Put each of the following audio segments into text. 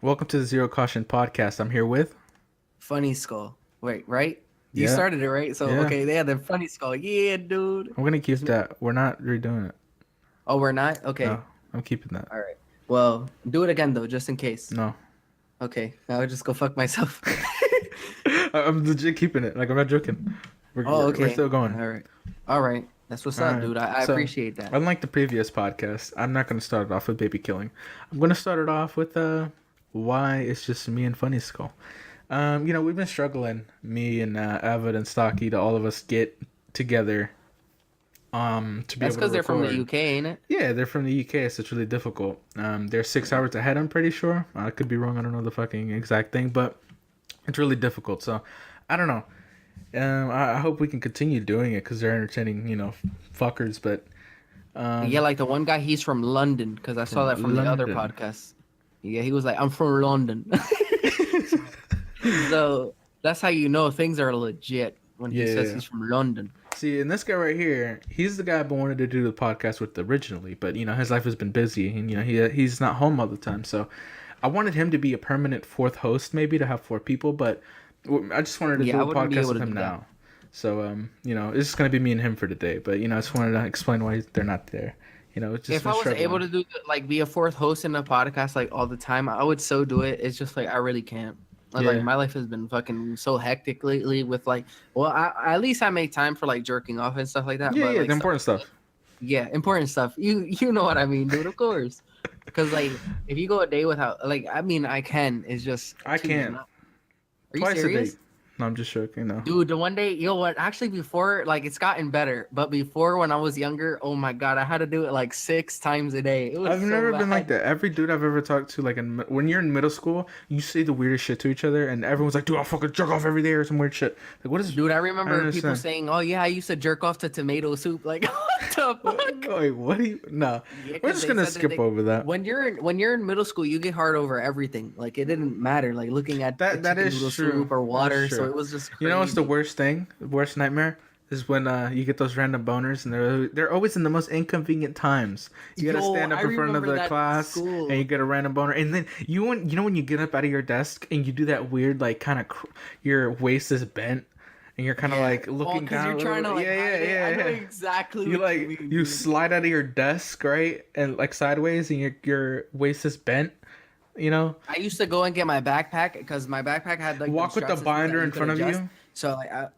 Welcome to the Zero Caution Podcast. I'm here with. Funny Skull. Wait, right? You Yeah, started it, right? So yeah. okay, they had the Funny Skull. Yeah, dude. I'm gonna keep that. We're not redoing it. Oh, we're not? Okay. No, I'm keeping that. All right. Well, do it again though, just in case. No, Okay. Now I just go fuck myself. I'm legit keeping it. Like I'm not joking. We're Okay. still going. All right. All right. That's what's All up, right. dude. I So, appreciate that. unlike the previous podcast, I'm not gonna start it off with baby killing. I'm gonna start it off with why it's just me and Funny Skull. We've been struggling, me and Avid and Stocky, to all of us get together. To be That's able because to they're from the record. UK, ain't it? Yeah, they're from the UK, so it's really difficult. They're 6 hours ahead, I'm pretty sure. I could be wrong, I don't know the fucking exact thing, but it's really difficult. So, I don't know. I hope we can continue doing it because they're entertaining, fuckers, but Yeah, like the one guy, he's from London, because I saw that from the other London. podcast. Yeah, he was like, I'm from London. So that's how you know things are legit when he says Yeah. he's from London. See, and this guy right here, he's the guy I wanted to do the podcast with originally, but, his life has been busy, and, he's not home all the time, so I wanted him to be a permanent fourth host, maybe, to have four people, but I just wanted to Yeah, do I a wouldn't be podcast able with to him do that. now. So, it's just going to be me and him for today. But, I just wanted to explain why they're not there. It's just If I was able to do like be a fourth host in a podcast like all the time, I would so do it. It's just like I really can't. Yeah. Like my life has been fucking so hectic lately with like, well, at least I make time for like jerking off and stuff like that. Yeah, but, yeah, like, the important stuff. yeah, important stuff. You know what I mean, dude? Of course. Because like if you go a day without like, I mean, I can. It's just I too can't. much. Are you Twice serious? a day. No, I'm just joking, no. Dude, the one day, you know what? Actually, before, like, it's gotten better. But before, when I was younger, oh my god, I had to do it like 6 times a day. It was I've so never been like bad. that. Every dude I've ever talked to, like, when you're in middle school, you say the weirdest shit to each other, and everyone's like, dude, I'll fucking jerk off every day or some weird shit. Like, what is... Dude, I I remember don't people understand. saying, "Oh yeah, I used to jerk off to tomato soup." Like, what the fuck? Wait, what do you... No. Yeah, We're 'cause just they gonna said that skip over that. when you're in middle school, you get hard over everything. Like, it didn't matter. Like looking at That chicken is noodle true. soup or water. That's So true. it was just You know what's the crazy. worst thing? The worst nightmare is when you get those random boners, and they're always in the most inconvenient times. You gotta Yo, stand up I in front of remember the that in class, school. and you get a random boner, and then when you get up out of your desk and you do that weird like kind of your waist is bent, and you're kind of like looking because down. you're a trying to little like bit. hide it. I know Yeah. exactly You what like you mean, you dude. slide out of your desk, right, and like sideways, and your waist is bent. I used to go and get my backpack because my backpack had like Walk with the straps and stuff binder that in could front of adjust. you. So like,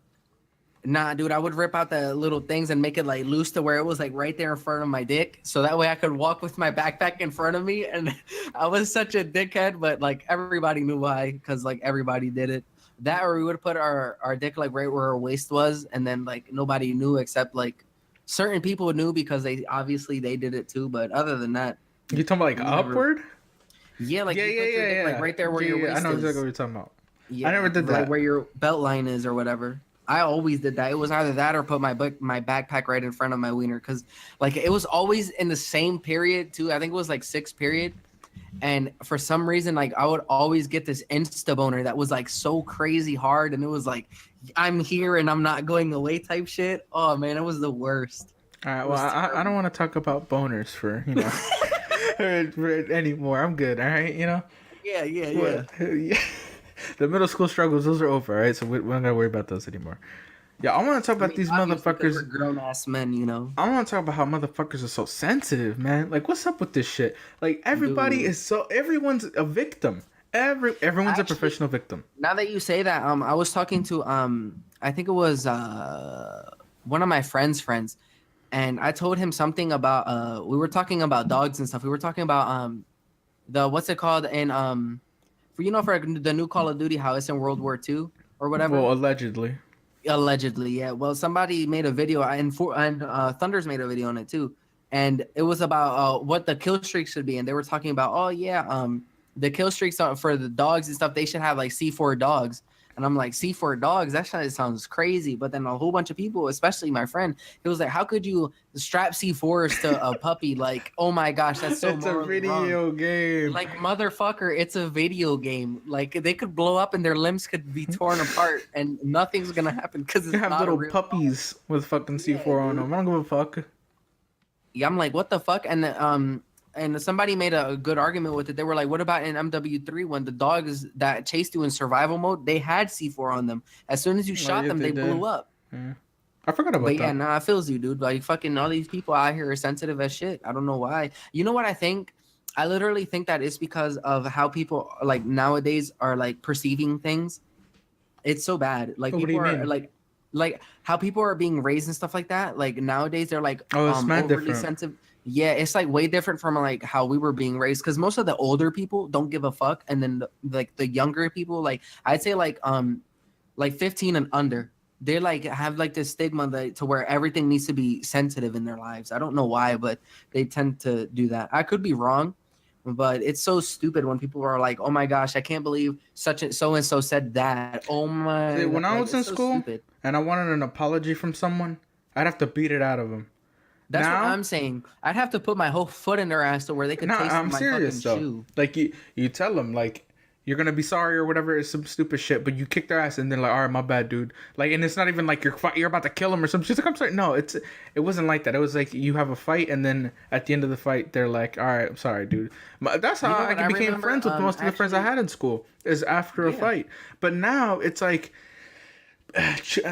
nah, dude, I would rip out the little things and make it like loose to where it was like right there in front of my dick, so that way I could walk with my backpack in front of me. And I was such a dickhead, but like everybody knew why, because like everybody did it. That or we would put our dick like right where our waist was, and then like nobody knew except like certain people knew because they did it too. But other than that, You talking about like we never- upward? yeah, like Yeah, you yeah, put your yeah, dick yeah. like right there where Yeah, your yeah, waist I know is. exactly what you're talking about. Yeah, I never did like that. where your belt line is or whatever. I always did that. It was either that or put my backpack right in front of my wiener, because like it was always in the same period too. I think it was like sixth period, and for some reason like I would always get this insta boner that was like so crazy hard, and it was like I'm here and I'm not going away type shit. Oh man, it was the worst. All right, It well, was I don't want to talk about boners for anymore. I'm good. All right, Yeah. What? Yeah. The middle school struggles, those are over. All right, so we're not gonna worry about those anymore. Yeah, I want to talk about these motherfuckers. We're grown ass men, you know. I want to talk about how motherfuckers are so sensitive, man. Like, what's up with this shit? Like, everybody Dude. everyone's a victim. Everyone's a Actually- professional victim. Now that you say that, I was talking to I think it was one of my friends' friends, and I told him something about we were talking about dogs and stuff. We were talking about the what's it called in for the new Call of Duty, how it's in World War II or whatever. Well, allegedly. Allegedly, yeah. Well, somebody made a video, and Thunders made a video on it too, and it was about what the kill streaks should be, and they were talking about, oh yeah, the kill streaks for the dogs and stuff, they should have like C4 dogs, and I'm like, C4 dogs? That shit sounds crazy. But then a whole bunch of people, especially my friend, he was like, how could you strap C4s to a puppy? Like, oh my gosh, that's so It's a morally video wrong. game. Like, motherfucker, it's a video game. Like, they could blow up and their limbs could be torn apart, and nothing's gonna happen because it's You have not a little real puppies with fucking C4 on dude. them. I don't give a fuck. Yeah, I'm like, what the fuck? And and somebody made a good argument with it. They were like, "What about in MW3 when the dogs that chased you in survival mode, they had C4 on them. As soon as you shot yeah, them, they they did. blew up." Yeah. I forgot about But yeah, that. nah, I feels you, dude. Like fucking all these people out here are sensitive as shit. I don't know why. You know what I think? I literally think that it's because of how people like nowadays are like perceiving things. It's so bad. Like What do people you are mean? like how people are being raised and stuff like that. Like nowadays they're like Oh, it's mad overly different. sensitive. Yeah, it's like way different from like how we were being raised because most of the older people don't give a fuck, and then like the younger people, like I'd say like 15 and under, they like have like this stigma that to where everything needs to be sensitive in their lives. I don't know why, but they tend to do that. I could be wrong, but it's so stupid when people are like, "Oh my gosh, I can't believe such and so said that." Oh See, my god, when I like was in it's so school stupid. and I wanted an apology from someone, I'd have to beat it out of them. That's what Now, I'm saying. I'd have to put my whole foot in their ass to where they could no, taste I'm my fucking serious though. shoe. Like you tell them like you're gonna be sorry or whatever. It's some stupid shit, but you kick their ass and then like, all right, my bad, dude. Like, and it's not even like you're about to kill them or something. She's like, I'm sorry. No, it wasn't like that. It was like you have a fight and then at the end of the fight, they're like, all right, I'm sorry, dude. But that's how You know I what I became remember? friends with most of the friends I Actually, had in school is after a yeah. fight. But now it's like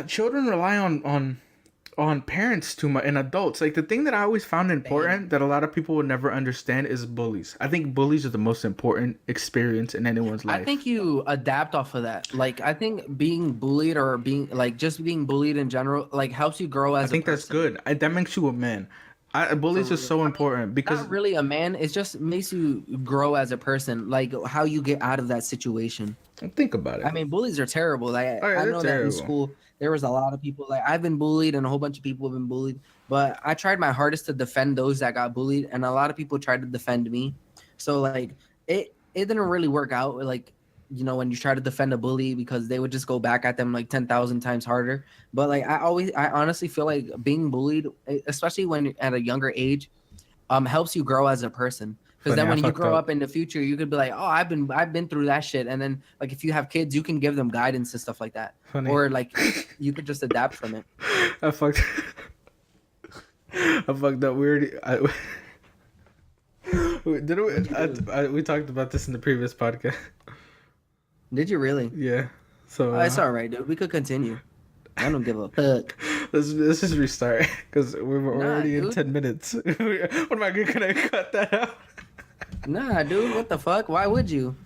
children rely on parents too much and adults. Like the thing that I always found important that a lot of people would never understand is bullies. I think bullies are the most important experience in anyone's I life. think you adapt off of that. Like I think being bullied or being like just being bullied in general like helps you grow I as a think that's person. good. That makes you a man. For Bullies are real. so I mean, important because not really a man. It just makes you grow as a person. Like how you get out of that situation. think about it. I mean, bullies are terrible. Like Oh yeah, I they're know that in terrible. school there was a lot of people. Like I've been bullied, and a whole bunch of people have been bullied. But I tried my hardest to defend those that got bullied, and a lot of people tried to defend me. So like it didn't really work out. Like when you try to defend a bully because they would just go back at them like 10,000 times harder. But like I honestly feel like being bullied, especially when you're at a younger age, helps you grow as a person. Because Funny, then I when you fucked grow up. up in the future, you could be like, oh, I've been through that shit. And then like if you have kids, you can give them guidance and stuff like that. Funny. Or like you could just adapt from it. I fucked. I fucked up. Did we talked about this in the previous podcast? Did you really? Yeah. So Oh, it's all right, dude. We could continue. I don't give a fuck. let's just restart because we're Nah, already in dude. 10 minutes. What am I gonna cut that out? Nah, dude. What the fuck? Why would you?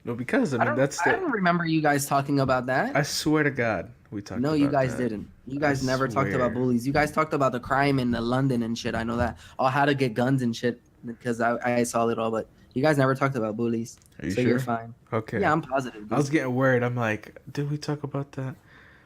No, because I I mean don't. I don't remember you guys talking about that. I swear to God, we talked. No, about you guys that. didn't. You guys never talked swear. about bullies. You guys talked about the crime in London and shit. I know that. Oh, how to get guns and shit because I saw it all. But you guys never talked about bullies. Are you So sure? you're fine. Okay. Yeah, I'm positive. Dude. I was getting worried. I'm like, did we talk about that?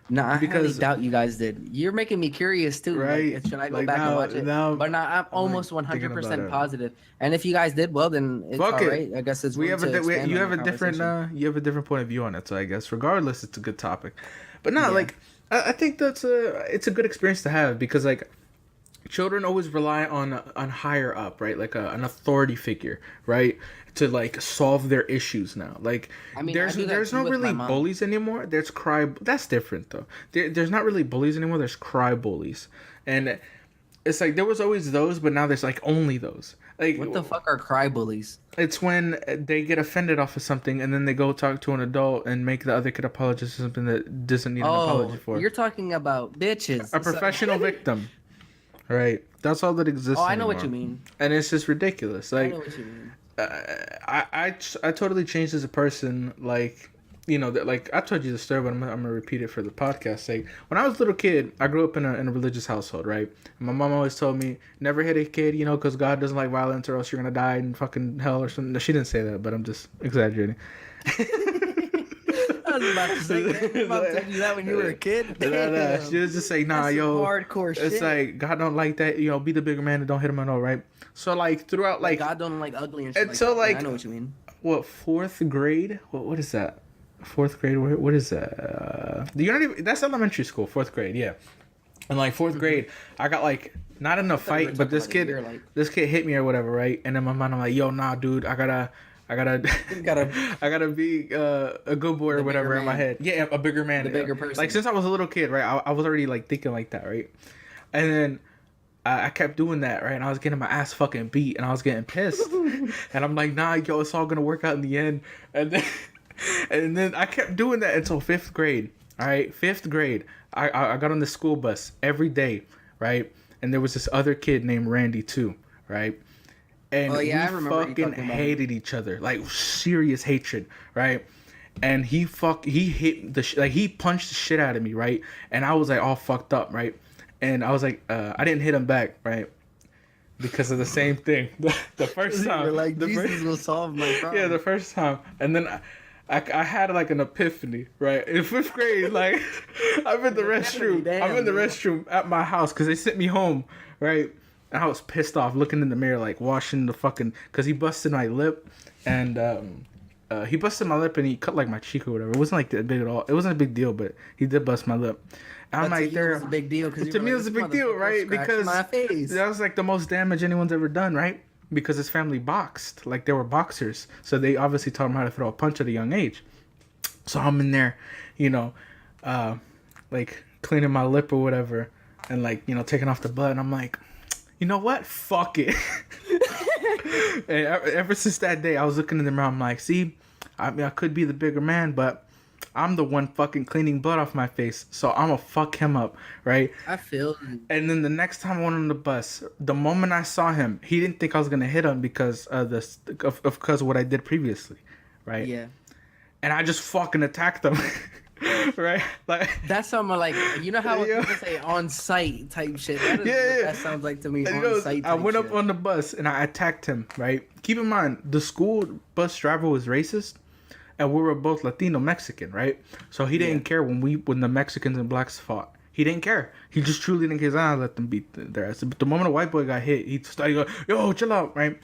No, I highly because- doubt you guys did. You're making me curious too. Right? Like, should I go Like, back now- and watch it? now But now I'm almost like, thinking about 100% it. positive. And if you guys did, well, then it's Fuck all it. right. I guess it's We room have to expand you on have the a different conversation. you have a different point of view on it. So I guess regardless, it's a good topic. But no, Yeah. like I think it's a good experience to have because like children always rely on higher up, right? Like an authority figure, right? To like solve their issues now. Like I mean, there's I do that there's too no with really my mom. bullies anymore. There's that's different though. There's not really bullies anymore. There's cry bullies. And it's like there was always those, but now there's like only those. Like What the fuck are cry bullies? it's when they get offended off of something and then they go talk to an adult and make the other kid apologize for something that doesn't need an apology Oh, for. you're talking about bitches. A professional victim. Right. That's all that exists. Oh, I know what you anymore. mean. And it's just ridiculous. I Like know what you mean. I totally changed as a person. Like that. Like I told you the story, but I'm gonna repeat it for the podcast sake. When I was a little kid, I grew up in a religious household, right? And my mom always told me never hit a kid, because God doesn't like violence, or else you're gonna die in fucking hell or something. No, she didn't say that, but I'm just exaggerating. I was about to say that. Your mom told you that when you were a kid. No. Damn. She was just like, nah, That's some yo, hardcore it's shit. like God don't like that. Be the bigger man and don't hit him at all, right? So like throughout Like like God don't like ugly and shit. and Like so, that. like- I know what you mean. what fourth grade? What is that? Fourth grade? What is that? You're not even. That's elementary school. Fourth grade, yeah. And like fourth grade, I got like not in a I thought you were fight, but talking this about a kid, year, like- this kid hit me or whatever, right? And in my mind, I'm like, yo, nah, dude, I gotta, gotta- I gotta be a good boy or The whatever bigger in my man. head. Yeah, a bigger man, The bigger person. Like since I was a little kid, right? I was already like thinking like that, right? And then I kept doing that, right? And I was getting my ass fucking beat, and I was getting pissed. And I'm like, nah, yo, it's all gonna work out in the end. And then, and then I kept doing that until fifth grade. All right, fifth grade. I got on the school bus every day, right? And there was this other kid named Randy too, right? And Oh, yeah, I we remember you fucking talking about hated each other, like serious hatred, right? And he hit like he punched the shit out of me, right? And I was like all fucked up, right? And I was like, I didn't hit him back, right? Because of the same thing. The first time, You're like, the Jesus first, will solve my problem. yeah, the first time, and then I had like an epiphany, right? In fifth grade, like I'm in the restroom, I'm in the restroom at my house because they sent me home, right? And I was pissed off, looking in the mirror, like washing the fucking, because he busted my lip, and he busted my lip and he cut like my cheek or whatever. It wasn't like that big at all. It wasn't a big deal, but he did bust my lip. And I'm But like, to you, it was a big deal to me, it was a big deal, right? Because my face. that was like the most damage anyone's ever done, right? Because his family boxed, like they were boxers, so they obviously taught him how to throw a punch at a young age. So I'm in there, you know, like cleaning my lip or whatever, and like, you know, taking off the blood. And I'm like, you know what? Fuck it. And ever since that day, I was looking in the mirror. I'm like, see, I mean, I could be the bigger man, but I'm the one fucking cleaning blood off my face. So I'm gonna fuck him up, right? I feel you. And then the next time I went on the bus, the moment I saw him, he didn't think I was gonna hit him because of because of what I did previously, right? Yeah. And I just fucking attacked him. Right? Like That's something like, you know how Yeah. people say on site type shit. That is Yeah, what yeah. that sounds like to me. you On know, site. I went up on the bus and I attacked him, right? Keep in mind, the school bus driver was racist and we were both Latino Mexican, right? So he didn't care when the Mexicans and blacks fought. He didn't care. He just truly didn't care. I let them beat their ass. But the moment a white boy got hit, he started going, yo, chill out, right?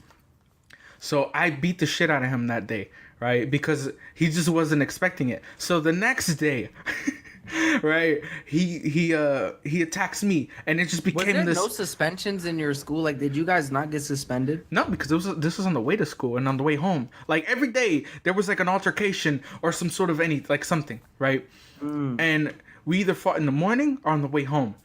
So I beat the shit out of him that day, right? Because he just wasn't expecting it. So the next day, right, he attacks me, and it just Was became there this. no suspensions in your school? Like, did you guys not get suspended? No, because this was on the way to school and on the way home. Like every day there was like an altercation or some sort of like something, right? And we either fought in the morning or on the way home.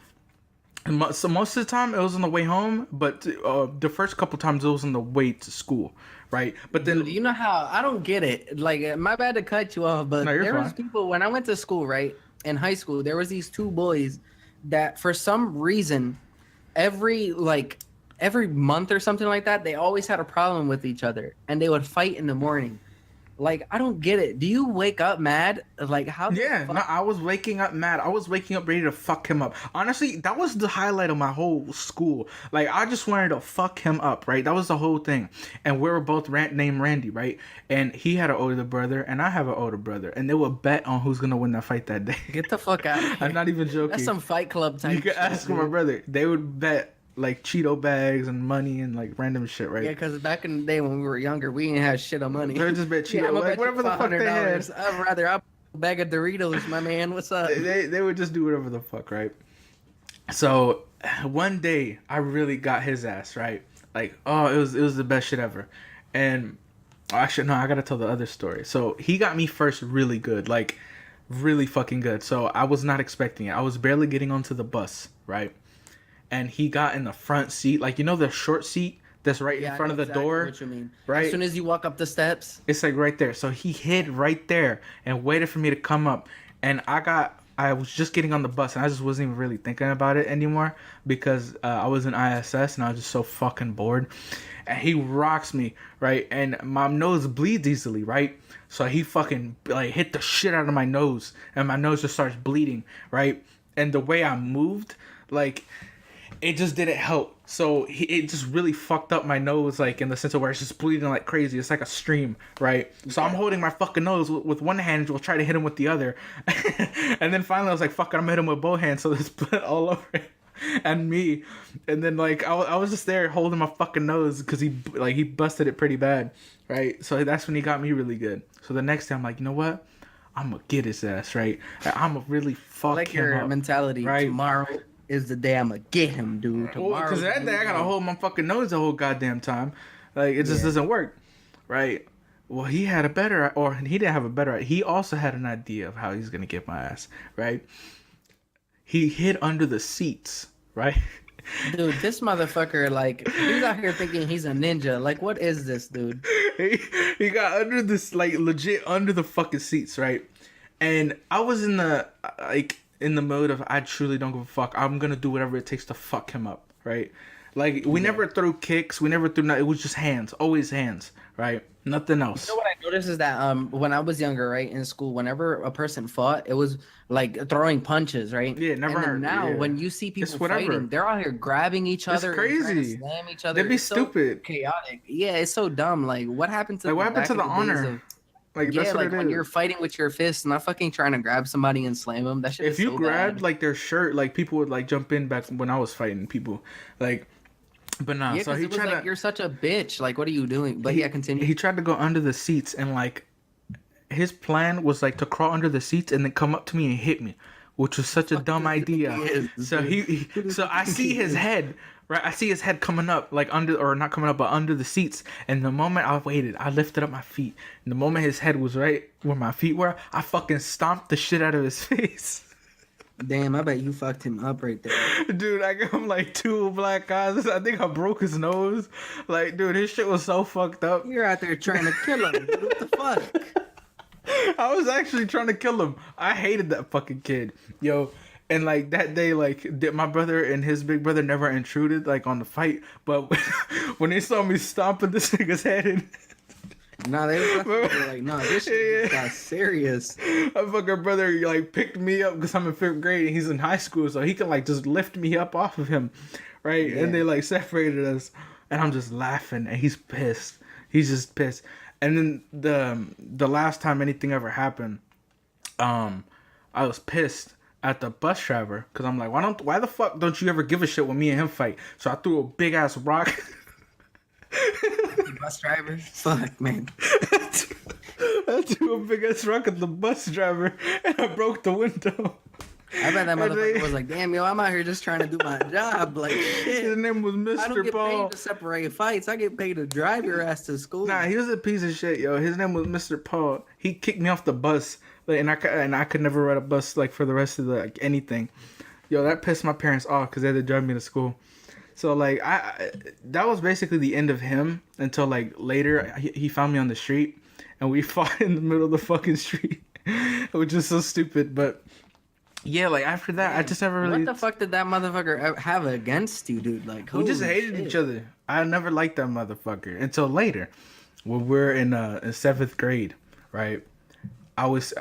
And so most of the time it was on the way home, but the first couple times it was on the way to school, right? But then Dude, you know how I don't get it. Like, my bad to cut you off, but No, you're there was fine. people when I went to school, right? In high school, there was these two boys that for some reason every month or something like that, they always had a problem with each other and they would fight in the morning. Like, I don't get it. Do you wake up mad? Like, how the yeah, fuck- no, I was waking up mad. I was waking up ready to fuck him up. Honestly, that was the highlight of my whole school. Like, I just wanted to fuck him up, right? That was the whole thing. And we were both named Randy, right? And he had an older brother, and I have an older brother. And they would bet on who's gonna win that fight that day. Get the fuck out of here. I'm not even joking. That's some Fight Club type You could shit, ask my dude. brother. They would bet like Cheeto bags and money and like random shit, right? Yeah, because back in the day when we were younger, we didn't have shit on money. They would just bet Cheeto, I'ma like bet you whatever the fuck they had. $500. I'd rather a bag of Doritos, my man. What's up? They would just do whatever the fuck, right? So one day I really got his ass, right? Like, oh, it was the best shit ever. And actually, no, I gotta tell the other story. So he got me first really good, like really fucking good. So I was not expecting it. I was barely getting onto the bus, right? And he got in the front seat, like, you know, the short seat that's right Yeah, in I front know of the exactly door. What you mean? right? As soon as you walk up the steps. It's like right there. So he hid right there and waited for me to come up. And I was just getting on the bus and I just wasn't even really thinking about it anymore because I was in ISS and I was just so fucking bored. And he rocks me, right? And my nose bleeds easily, right? So he fucking like hit the shit out of my nose and my nose just starts bleeding, right? And the way I moved, like, it just didn't help. So it just really fucked up my nose, like in the sense of where it's just bleeding like crazy. It's like a stream, right? So I'm holding my fucking nose with one hand, will try to hit him with the other, and then finally I was like, "Fuck it, I'm gonna hit him with both hands." So there's blood all over it and me, and then like I was just there holding my fucking nose because he busted it pretty bad, right? So that's when he got me really good. So the next day I'm like, you know what? I'm gonna get his ass, right? I'm gonna really fuck Like him your up. mentality. right? Tomorrow is the day I'm gonna get him, dude. Tomorrow. Because that day I gotta hold my fucking nose the whole goddamn time. Like, it just doesn't work, right? Well, he had a better, or he didn't have a better. He also had an idea of how he's gonna get my ass, right? He hid under the seats, right? Dude, this motherfucker, like, he's out here thinking he's a ninja. Like, what is this, dude? he, he got under this, like, legit under the fucking seats, right? And I was in the, like, in the mode of I truly don't give a fuck. I'm gonna do whatever it takes to fuck him up, right? Like, we never threw kicks, we never threw nothing. It was just hands, always hands, right? Nothing else. You know what I noticed is that when I was younger, right, in school, whenever a person fought, it was like throwing punches, right? Yeah, never And then heard. now Yeah. when you see It's people whatever. fighting, they're out here grabbing each It's other, and trying to crazy. slam each other. They'd be It's so stupid. chaotic. Yeah, it's so dumb. Like, what happened to Like, what the happened to back the in days honor? of Like, yeah, that's what like it when is. you're fighting with your fists, not fucking trying to grab somebody and slam them. That shit If is you so grabbed bad. like their shirt, like people would like jump in back when I was fighting people, like. But nah, Yeah, so because he it was tried like to. you're such a bitch. Like, what are you doing? But yeah, continue. He tried to go under the seats and like his plan was like to crawl under the seats and then come up to me and hit me, which was such a dumb idea. So so I see his head, right? I see his head coming up like under or not coming up but under the seats. And the moment I waited, I lifted up my feet. And the moment his head was right where my feet were, I fucking stomped the shit out of his face. Damn, I bet you fucked him up right there. Dude, I gave him like two black eyes. I think I broke his nose. Like, dude, his shit was so fucked up. You're out there trying to kill him. Dude. What the fuck? I was actually trying to kill him. I hated that fucking kid. Yo, and like that day, like my brother and his big brother never intruded like on the fight. But when they saw me stomping this nigga's head in, Nah, they were like, no, this shit just got serious. my fucking brother like picked me up because I'm in 5th grade and he's in high school, so he can like just lift me up off of him, right? Yeah. And they like separated us, and I'm just laughing, and he's pissed. He's just pissed. And then the last time anything ever happened, I was pissed at the bus driver because I'm like, why the fuck don't you ever give a shit when me and him fight? So I threw a big ass rock. Bus driver? Fuck, man. I threw a big ass rock at the bus driver and I broke the window. I bet that And motherfucker they- was like, damn, yo, I'm out here just trying to do my job. Like, His shit. name was I don't Mr. get Paul. paid to separate fights. I get paid to drive your ass to school. Nah, he was a piece of shit, yo. His name was Mr. Paul. He kicked me off the bus, like, and I could never ride a bus like for the rest of the like, anything. Yo, that pissed my parents off because they had to drive me to school. So like I that was basically the end of him until like later he found me on the street and we fought in the middle of the fucking street, which is so stupid. But yeah, like after that, I just never really. What the fuck did that motherfucker have against you, dude? Like, We just holy hated shit. each other. I never liked that motherfucker until later, when we're in 7th grade, right? I was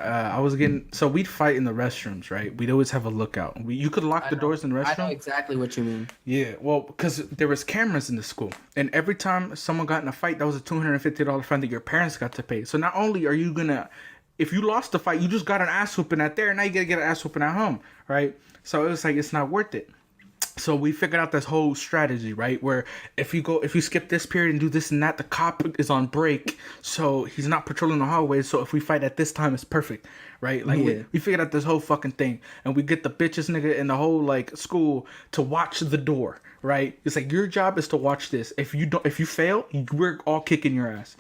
getting so we'd fight in the restrooms, right? We'd always have a lookout. You could lock the doors in the I know restroom. exactly what you mean. Yeah, well, because there was cameras in the school, and every time someone got in a fight, that was a $250 fine that your parents got to pay. So not only are you gonna, if you lost the fight, you just got an ass whooping at there, and now you gotta get an ass whooping at home, right? So it was like it's not worth it. So we figured out this whole strategy, right? Where if you skip this period and do this and that, the cop is on break, so he's not patrolling the hallways. So if we fight at this time, it's perfect, right? Like Yeah. we figured out this whole fucking thing, and we get the bitches nigga in the whole like school to watch the door, right? It's like your job is to watch this. If you fail, we're all kicking your ass,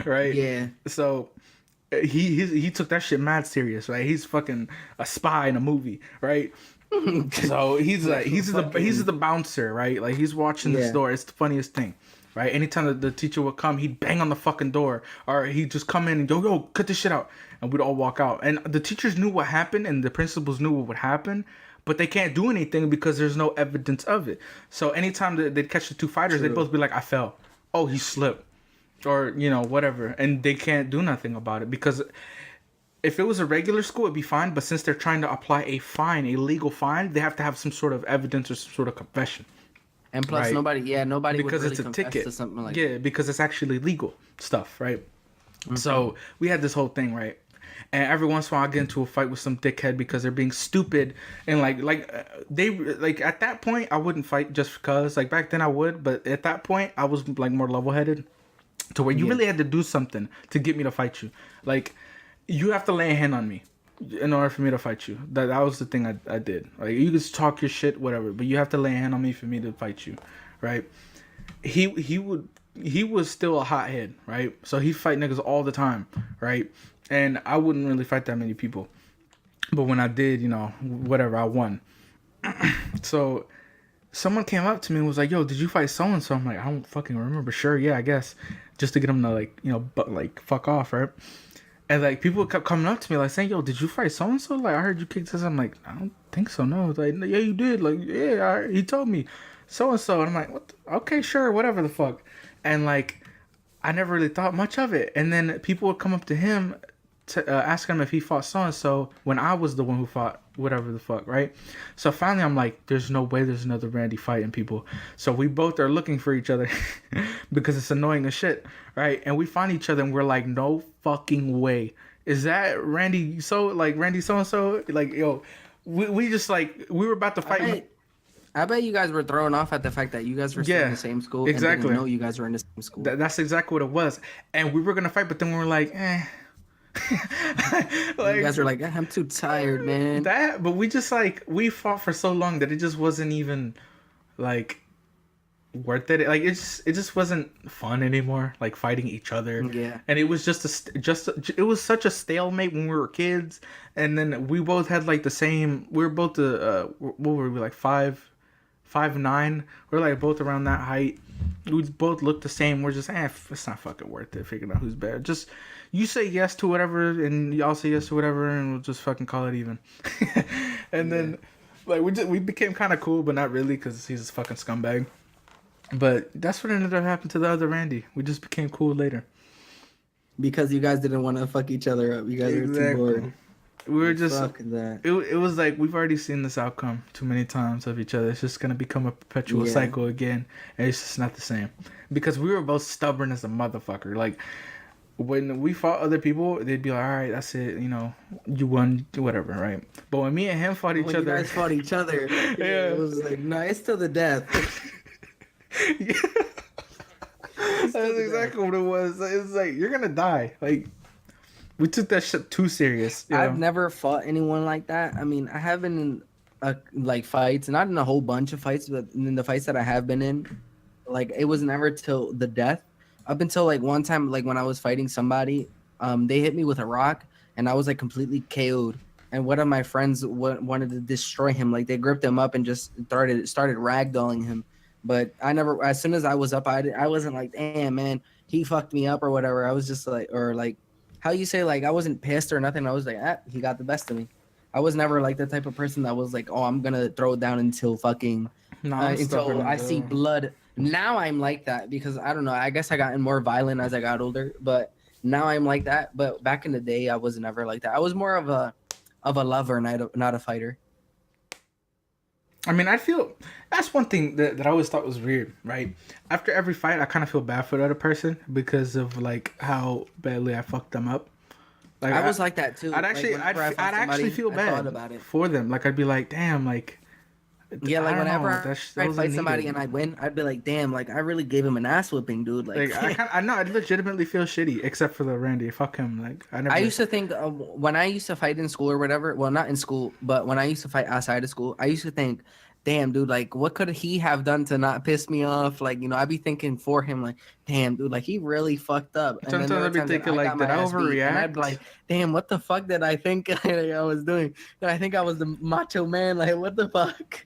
right? Yeah. So he took that shit mad serious, right? He's fucking a spy in a movie, right? So he's the bouncer, right? Like he's watching this Yeah. door. It's the funniest thing, right? Anytime the teacher would come, he'd bang on the fucking door, or he'd just come in and go, "Yo, cut this shit out," and we'd all walk out. And the teachers knew what happened, and the principals knew what would happen, but they can't do anything because there's no evidence of it. So anytime they'd catch the two fighters, they'd True. both be like, "I fell," "Oh, he slipped," or whatever, and they can't do nothing about it because. If it was a regular school, it'd be fine. But since they're trying to apply a fine, a legal fine, they have to have some sort of evidence or some sort of confession. And plus, Right. nobody Because would really it's a confess ticket. to something like Yeah, because it's actually legal stuff, right? So we had this whole thing, right? And every once in a while, I get into a fight with some dickhead because they're being stupid and they at that point I wouldn't fight just because like back then I would, but at that point I was like more level headed to where you Yeah. really had to do something to get me to fight you. Like you have to lay a hand on me in order for me to fight you. That was the thing I did. Like you could talk your shit, whatever, but you have to lay a hand on me for me to fight you, right? He was still a hothead, right? So he fight niggas all the time, right? And I wouldn't really fight that many people, but when I did, whatever, I won. So someone came up to me and was like, "Yo, did you fight so and so?" I'm like, "I don't fucking remember." Sure, yeah, I guess, just to get him to like, but like fuck off, right? And like people kept coming up to me like saying, "Yo, did you fight so and so?" Like I heard you kicked this. I'm like, I don't think so. No, it's like yeah, you did. Like yeah, he told me so and so. And I'm like, what? Okay, sure, whatever the fuck. And like I never really thought much of it. And then people would come up to him to ask him if he fought so and so when I was the one who fought whatever the fuck, right? So finally, I'm like, there's no way there's another Randy fighting people. So we both are looking for each other because it's annoying as shit, right? And we find each other and we're like, no fucking way. Is that Randy? So like Randy so and so? Like yo, we just like we were about to fight. I bet you guys were thrown off at the fact that you guys were still in the same school exactly. and didn't know you guys were in the same school. That's exactly what it was. And we were gonna fight, but then we were like, like, you guys were like, I'm too tired, man. But we just like we fought for so long that it just wasn't even like worth it. Like it just wasn't fun anymore. Like fighting each other. Yeah. And it was it was such a stalemate when we were kids. And then we both had like the same. We were both what were we like 5'9". We're like both around that height. We both look the same. We're just it's not fucking worth it figuring out who's better. Just you say yes to whatever and y'all say yes to whatever and we'll just fucking call it even. And then like we became kind of cool but not really because he's a fucking scumbag. But that's what ended up happening to the other Randy. We just became cool later. Because you guys didn't want to fuck each other up. You guys were too bored. We were just fuck that. It was like we've already seen this outcome too many times of each other. It's just gonna become a perpetual cycle again, and it's just not the same. Because we were both stubborn as a motherfucker. Like when we fought other people, they'd be like, "All right, that's it. You know, you won, whatever, right?" But when me and him fought each other, you guys fought each other. It was like, no, it's till the death. Yeah. That's exactly what it was. It's like you're gonna die. Like. We took that shit too serious. I've never fought anyone like that. I mean, I have been in like fights, not in a whole bunch of fights, but in the fights that I have been in, like it was never till the death. Up until like one time, like when I was fighting somebody, they hit me with a rock, and I was like completely KO'd. And one of my friends wanted to destroy him. Like they gripped him up and just started ragdolling him. But I never. As soon as I was up, I wasn't like, damn man, he fucked me up or whatever. I was just like, or like. How you say, like, I wasn't pissed or nothing. I was like, he got the best of me. I was never like the type of person that was like, oh, I'm going to throw it down until fucking, until I see blood. Now I'm like that because I don't know. I guess I got more violent as I got older, but now I'm like that. But back in the day, I was never like that. I was more of a lover, not a fighter. I mean, I feel that's one thing that I always thought was weird, right? After every fight, I kind of feel bad for the other person because of like how badly I fucked them up. Like I was like that too. I'd actually feel bad about it for them. Like I'd be like, damn, like. Yeah, like whenever I fight somebody and I win, I'd be like, damn, like I really gave him an ass whipping, dude. Like I know, I legitimately feel shitty, except for the Randy. Fuck him. Like I used to think when I used to fight in school or whatever. Well, not in school, but when I used to fight outside of school, I used to think, damn, dude, like what could he have done to not piss me off? Like, you know, I'd be thinking for him, like, damn, dude, like he really fucked up. And sometimes I'd be thinking like, did I overreact? And I'd be like, damn, what the fuck did I think I was doing? Did I think I was the macho man? Like, what the fuck?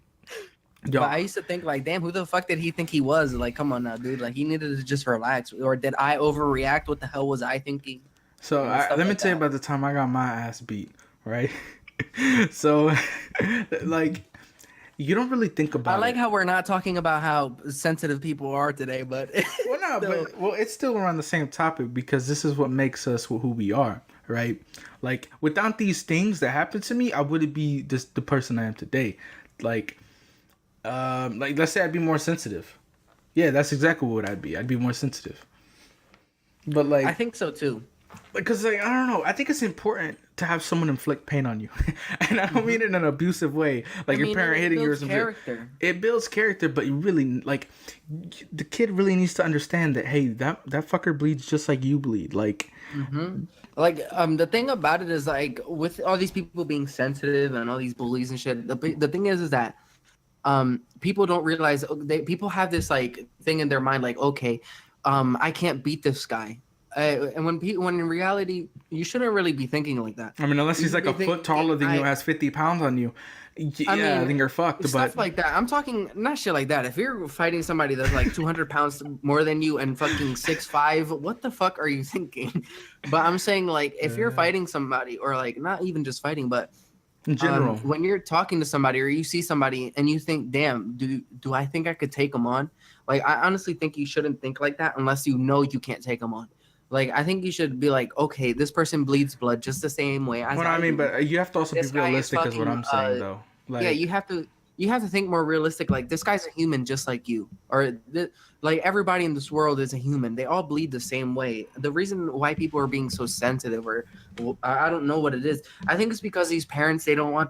Yo. But I used to think like, damn, who the fuck did he think he was? Like, come on now, dude. Like, he needed to just relax. Or did I overreact? What the hell was I thinking? So let me tell you about the time I got my ass beat, right? So, like, you don't really think about it. I like how we're not talking about how sensitive people are today, but... well, no, but it's still around the same topic because this is what makes us who we are, right? Like, without these things that happened to me, I wouldn't be the person I am today. Like let's say I'd be more sensitive. Yeah, that's exactly what I'd be. I'd be more sensitive. But like, I think so too. Because like, I don't know. I think it's important to have someone inflict pain on you, and I don't mean it in an abusive way, like your parent hitting you or something. It builds character, but you really like the kid really needs to understand that hey, that fucker bleeds just like you bleed. Like, like the thing about it is like with all these people being sensitive and all these bullies and shit. The thing is that. People don't realize people have this like thing in their mind like, okay, I can't beat this guy. And when in reality, you shouldn't really be thinking like that. I mean, unless You he's should like be a foot taller than you, has 50 pounds on you. Yeah, I think you're fucked. stuff But like that. I'm talking not shit like that. If you're fighting somebody that's like 200 pounds more than you and fucking 6'5", what the fuck are you thinking? But I'm saying like if you're fighting somebody, or like not even just fighting, but in general, when you're talking to somebody or you see somebody and you think, damn, do I think I could take them on? Like, I honestly think you shouldn't think like that unless you know you can't take them on. Like, I think you should be like, okay, this person bleeds blood just the same way as what I mean, do. but you have to also be This guy is realistic, is what I'm saying, though. Like, yeah, you have to think more realistic. Like, this guy's a human just like you, or like everybody in this world is a human. They all bleed the same way. The reason why people are being so sensitive, or I don't know what it is. I think it's because these parents, they don't want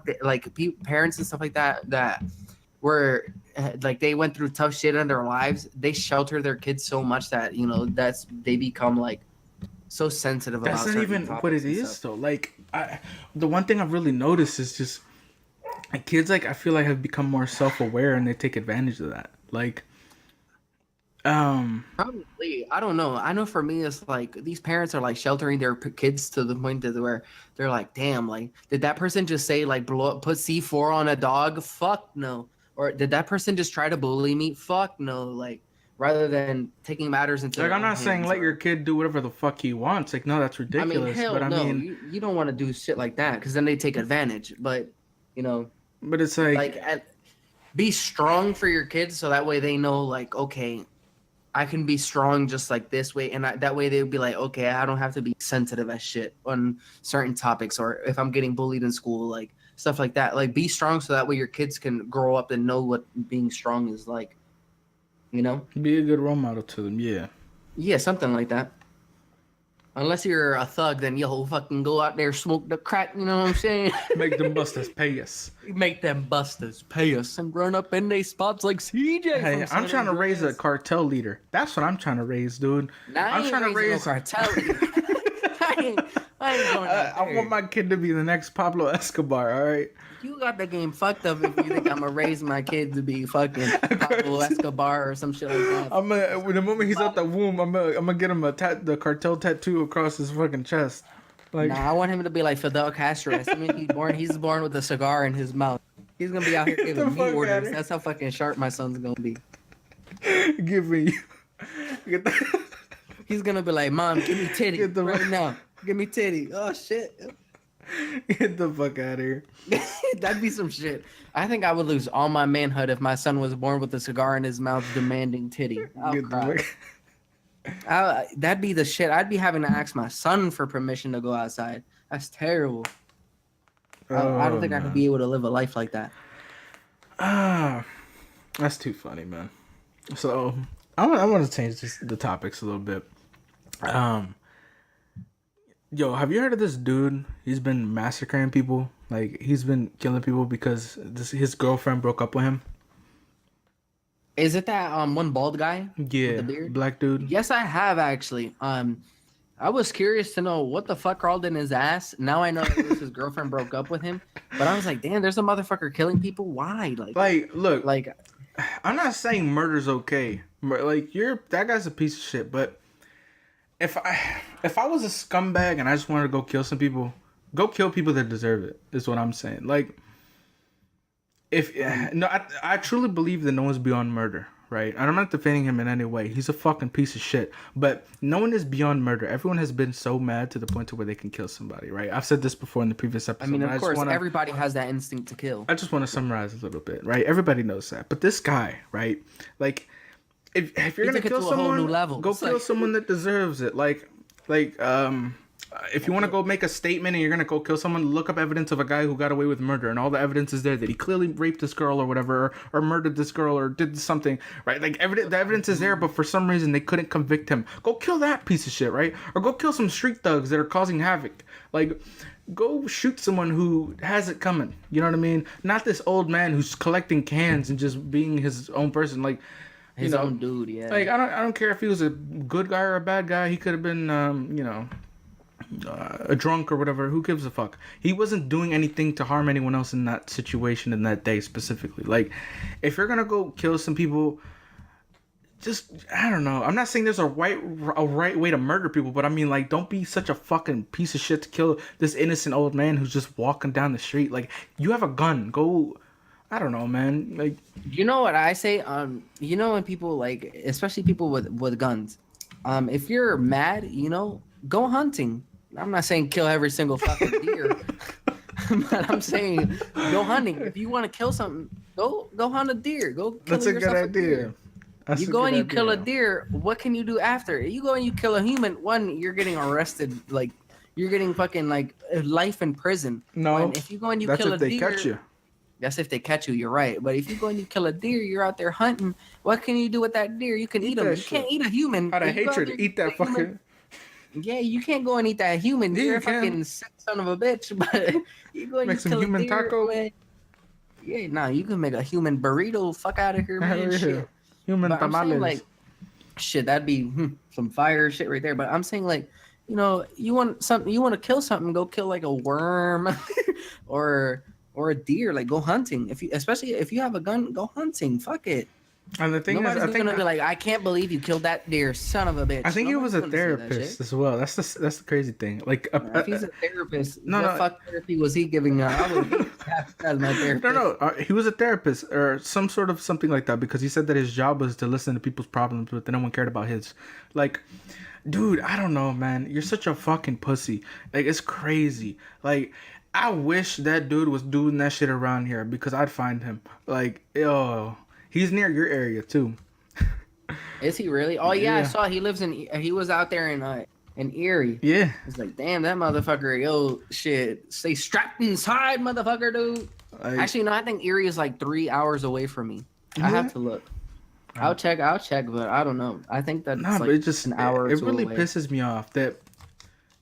parents and stuff like that were like, they went through tough shit in their lives. They shelter their kids so much that they become like so sensitive about. That's not even what it is, though. Like, the one thing I've really noticed is just kids, like, I feel like have become more self-aware and they take advantage of that. Like, probably, I don't know. I know for me, it's like these parents are like sheltering their kids to the point that where they're like, damn, like, did that person just say like put C4 on a dog? Fuck no. Or did that person just try to bully me? Fuck no. Like, rather than taking matters into like, their I'm own not saying hands, let your kid do whatever the fuck he wants. Like, no, that's I ridiculous. mean, hell But I no. mean, You don't want to do shit like that because then they take advantage. But but it's like, be strong for your kids so that way they know, like, okay, I can be strong just like this way, and that way they'll be like, okay, I don't have to be sensitive as shit on certain topics, or if I'm getting bullied in school, like stuff like that. Like, be strong so that way your kids can grow up and know what being strong is like. be a good role model to them. Yeah, something like that. Unless you're a thug, then you'll fucking go out there, smoke the crack, you know what I'm saying? Make them busters pay us. Make them busters pay us and run up in they spots like CJ. Hey, I'm trying to raise a cartel leader. That's what I'm trying to raise, dude. I'm trying to raise no cartel leader. I ain't going out I want my kid to be the next Pablo Escobar, all right? You got the game fucked up if you think I'm gonna raise my kid to be fucking Pablo Escobar or some shit like that. The moment he's out the womb, I'm gonna get him the cartel tattoo across his fucking chest. Like, I want him to be like Fidel Castro. I mean, he's born with a cigar in his mouth. He's gonna be out here giving me orders. That's how fucking sharp my son's gonna be. Give me. He's gonna be like, Mom, give me titty right now. Give me titty. Oh shit. Get the fuck out of here. That'd be some shit. I think I would lose all my manhood if my son was born with a cigar in his mouth demanding titty. I'll cry. That'd be the shit. I'd be having to ask my son for permission to go outside. That's terrible. I don't think I could be able to live a life like that. That's too funny, man. So I want to change the topics a little bit. Yo, have you heard of this dude? He's been massacring people. Like, he's been killing people because his girlfriend broke up with him. Is it that one bald guy? Yeah, with the beard? black dude. Yes, I have actually. I was curious to know what the fuck crawled in his ass. Now I know that his girlfriend broke up with him. But I was like, damn, there's a motherfucker killing people. Why? Like, look, like, I'm not saying murder's okay. Like, that guy's a piece of shit. But if I was a scumbag and I just wanted to go kill some people, go kill people that deserve it. Is what I'm saying. Like, I truly believe that no one's beyond murder, right? And I'm not defending him in any way. He's a fucking piece of shit. But no one is beyond murder. Everyone has been so mad to the point to where they can kill somebody, right? I've said this before in the previous episode. I mean, of course, everybody has that instinct to kill. I just want to summarize a little bit, right? Everybody knows that. But this guy, right? Like, if you're gonna kill someone, go kill someone that deserves it. If you want to go make a statement and you're going to go kill someone, look up evidence of a guy who got away with murder, and all the evidence is there that he clearly raped this girl or whatever, or murdered this girl or did something, right? Like, the evidence is there, but for some reason they couldn't convict him. Go kill that piece of shit, right? Or go kill some street thugs that are causing havoc. Like, go shoot someone who has it coming. You know what I mean? Not this old man who's collecting cans and just being his own person. Like, his own dude, yeah. Like, I don't care if he was a good guy or a bad guy. He could have been, a drunk or whatever. Who gives a fuck? He wasn't doing anything to harm anyone else in that situation in that day specifically. Like, if you're gonna go kill some people, just I don't know. I'm not saying there's a right way to murder people, but I mean like don't be such a fucking piece of shit to kill this innocent old man who's just walking down the street. Like you have a gun, go. I don't know, man. Like You know what I say? You know when people like, especially people with guns, if you're mad, you know, go hunting. I'm not saying kill every single fucking deer, but I'm saying go hunting. If you want to kill something, go hunt a deer. Go kill that's a good yourself idea. deer. That's You a go good and you idea. kill a deer. What can you do after? You go and you kill a human. One, you're getting arrested. Like you're getting fucking like life in prison. No, When, if you go and you that's kill a if they deer, catch you. that's if they catch you. You're right. But if you go and you kill a deer, you're out there hunting. What can you do with that deer? You can eat them. that You shit. can't eat a human. Out of If you go out hatred, there, eat that a human- fucking. Yeah, you can't go and eat that human. Yeah, You're you a can. fucking sick son of a bitch. But you go and Make you some kill human a deer. taco. Man. Yeah, nah, you can make a human burrito. Fuck out of here, man. Hell yeah. Shit. Human But I'm saying tamales. like, shit, that'd be some fire shit right there. But I'm saying like, you know, you want something, you want to kill something, go kill like a worm, or a deer. Like go hunting. If you, especially if you have a gun, go hunting. Fuck it. And the thing Nobody's is, I think gonna be like, I can't believe you killed that deer, son of a bitch. I think he was a Nobody's gonna say that therapist shit. as well. That's the crazy thing. Like, If he's a therapist, no, what no. fuck therapy was he giving? I would as my therapist. no, he was a therapist or some sort of something like that because he said that his job was to listen to people's problems, but no one cared about his. Like, dude, I don't know, man. You're such a fucking pussy. Like, it's crazy. Like, I wish that dude was doing that shit around here because I'd find him. Like, yo, he's near your area too. Is he really? Oh yeah, I Yeah. saw he lives in. He was out there in Erie. Yeah. It's like, damn, that motherfucker, yo, shit, stay strapped inside, motherfucker, dude. Like, Actually, no, I think Erie is like 3 hours away from me. I have to look. I'll check, but I don't know. I think that's nah, like but it just an hour or it two really away. pisses me off that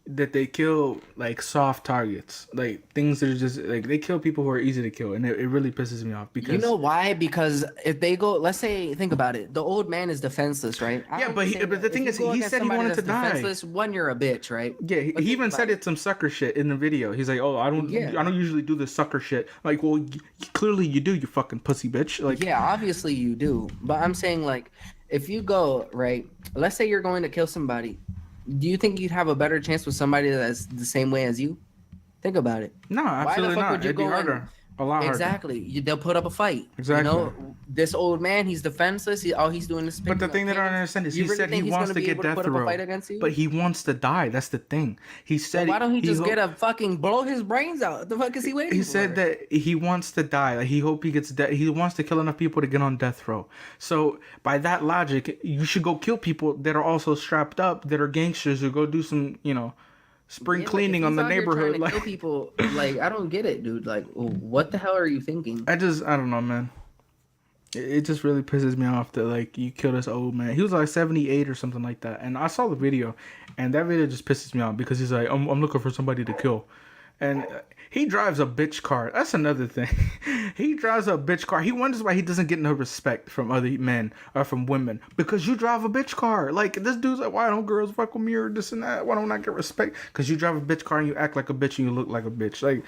they kill like soft targets, like things that are just like they kill people who are easy to kill, and it really pisses me off because You know why? Because if they go, let's say, think about it. The old man is defenseless, right? Yeah, but the thing is, he said he wanted to die. Defenseless, one, you're a bitch, right? Yeah, But he think even about said it. it's some sucker shit in the video. He's like, "Oh, I don't usually do this sucker shit." Like, well, clearly you do, you fucking pussy bitch. Like, Yeah, obviously you do. But I'm saying, like, if you go, right, let's say you're going to kill somebody, do you think you'd have a better chance with somebody that's the same way as you? Think about it. no, absolutely fuck not. would you It'd be go and- harder, a lot harder. Exactly. They'll put up a fight. Exactly. You know, this old man, he's defenseless. All he's doing is. But the thing that I don't understand is he said he wants to get death put up a row, fight against you? but he wants to die. That's the thing. He said, Why don't he just ho- get a fucking blow his brains out? What the fuck is he waiting He for? said that he wants to die. Like he hope he gets he wants to kill enough people to get on death row. So by that logic, you should go kill people that are also strapped up, that are gangsters, who go do some, spring Yeah, like, cleaning if on he's the out here trying neighborhood. to Like kill people, like I don't get it, dude. Like, what the hell are you thinking? I don't know, man. It just really pisses me off that like you kill this old man. He was like 78 or something like that, and I saw the video, and that video just pisses me off because he's like, I'm looking for somebody to kill, and he drives a bitch car. That's another thing. He drives a bitch car. He wonders why he doesn't get no respect from other men or from women because you drive a bitch car. Like this dude's like, why don't girls fuck with me or this and that? Why don't I get respect? Because you drive a bitch car and you act like a bitch and you look like a bitch. Like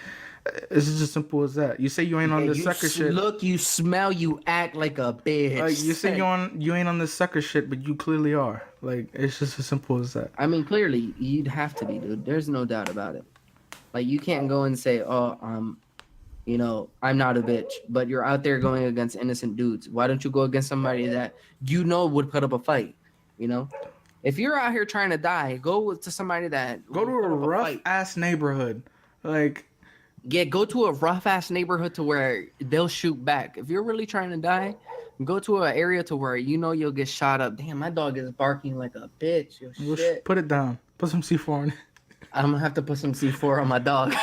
it's just as simple as that. You say you ain't on Yeah, this you sucker shit. Look, you smell, you act like a bitch. Like you say you ain't on this sucker shit, but you clearly are. Like it's just as simple as that. I mean, clearly you'd have to be, dude. There's no doubt about it. Like you can't go and say, "Oh, I'm not a bitch," but you're out there going against innocent dudes. Why don't you go against somebody that you know would put up a fight? You know, if you're out here trying to die, go to somebody that Go to would a put up rough fight. ass neighborhood. Like Yeah, go to a rough ass neighborhood to where they'll shoot back. If you're really trying to die, go to an area to where you know you'll get shot up. Damn, my dog is barking like a bitch. Yo, shit. put it down. Put some C4 on it. I'm gonna have to put some C4 on my dog.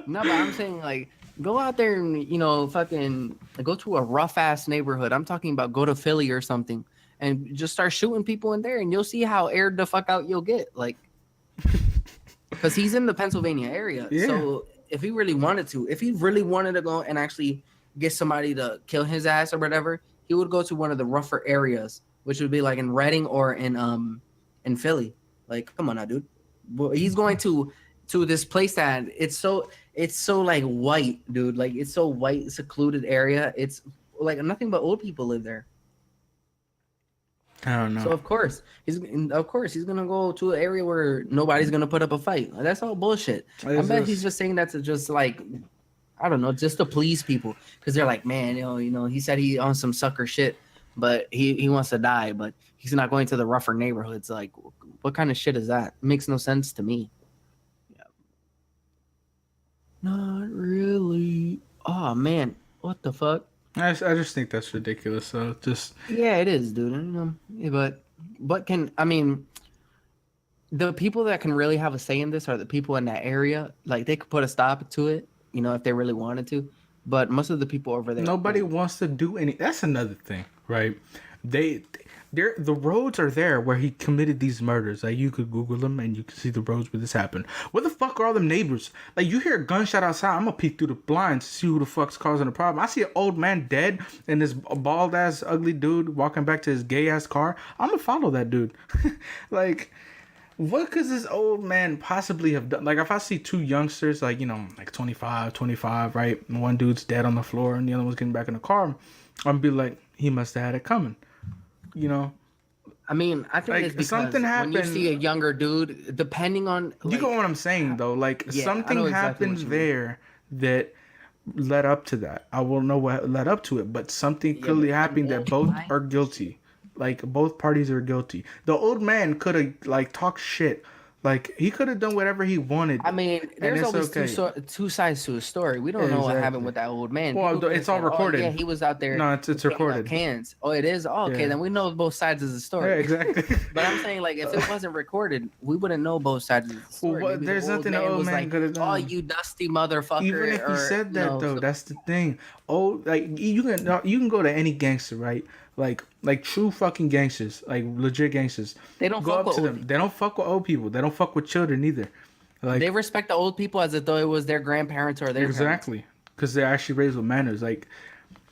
No, but I'm saying like go out there and fucking go to a rough ass neighborhood. I'm talking about go to Philly or something and just start shooting people in there and you'll see how aired the fuck out you'll get. Like because he's in the Pennsylvania area. Yeah. So if he really wanted to go and actually get somebody to kill his ass or whatever, he would go to one of the rougher areas, which would be like in Reading or in Philly. Like, come on now, dude. Well, he's going to this place that it's so like white, dude. Like it's so white, secluded area. It's like nothing but old people live there. I don't So know. of course he's gonna go to an area where nobody's gonna put up a fight. That's all bullshit. I It's bet he's just just saying that to just like I don't know, just to please people because they're like, man, he said he on some sucker shit, but he wants to die, but he's not going to the rougher neighborhoods. Like, what kind of shit is that? It makes no sense to me. Not really. Oh man, what the fuck? I just think that's ridiculous. So just Yeah, it is, dude. Yeah, but can I mean the people that can really have a say in this are the people in that area. Like they could put a stop to it, if they really wanted to. But most of the people over there, nobody wants to do any. That's another thing, right? They, the roads are there where he committed these murders. Like you could Google them and you can see the roads where this happened. Where the fuck are all them neighbors? Like you hear a gunshot outside, I'm gonna peek through the blinds to see who the fuck's causing the problem. I see an old man dead and this bald ass ugly dude walking back to his gay ass car. I'm gonna follow that dude. Like. What could this old man possibly have done? Like, if I see two youngsters, like, like 25, right? And one dude's dead on the floor and the other one's getting back in the car, I'd be like, he must have had it coming. You know? I mean, I think Like, it's because something when you happened. see a younger dude, depending on You like, get what I'm saying, though? Like, Yeah, I something know exactly happened what you mean. there that led up to that. I will know what led up to it, but something clearly but happened that both are guilty. Like, both parties are guilty. The old man could have, like, talked shit. Like, he could have done whatever he wanted. I mean, there's it's always okay. two sides to a story. We don't know what Exactly. happened with that old man. Well, People it's could all say, recorded. Oh, yeah, he was out there. No, it's picking up recorded. Cans. Oh, it is. Oh, okay, Yeah. then we know both sides of the story. Yeah, exactly. But I'm saying, like, if it wasn't recorded, we wouldn't know both sides of the story. Well, Maybe there's nothing the old was man like, could have Oh, done. you dusty motherfucker. Even if he or, said that, though, so- that's the thing. Oh, like you can go to any gangster, right? Like true fucking gangsters, like legit gangsters. They don't Go fuck up with to old them. people. They don't fuck with old people. They don't fuck with children either. Like They respect the old people as if though it was their grandparents or their parents. exactly, because they're actually raised with manners.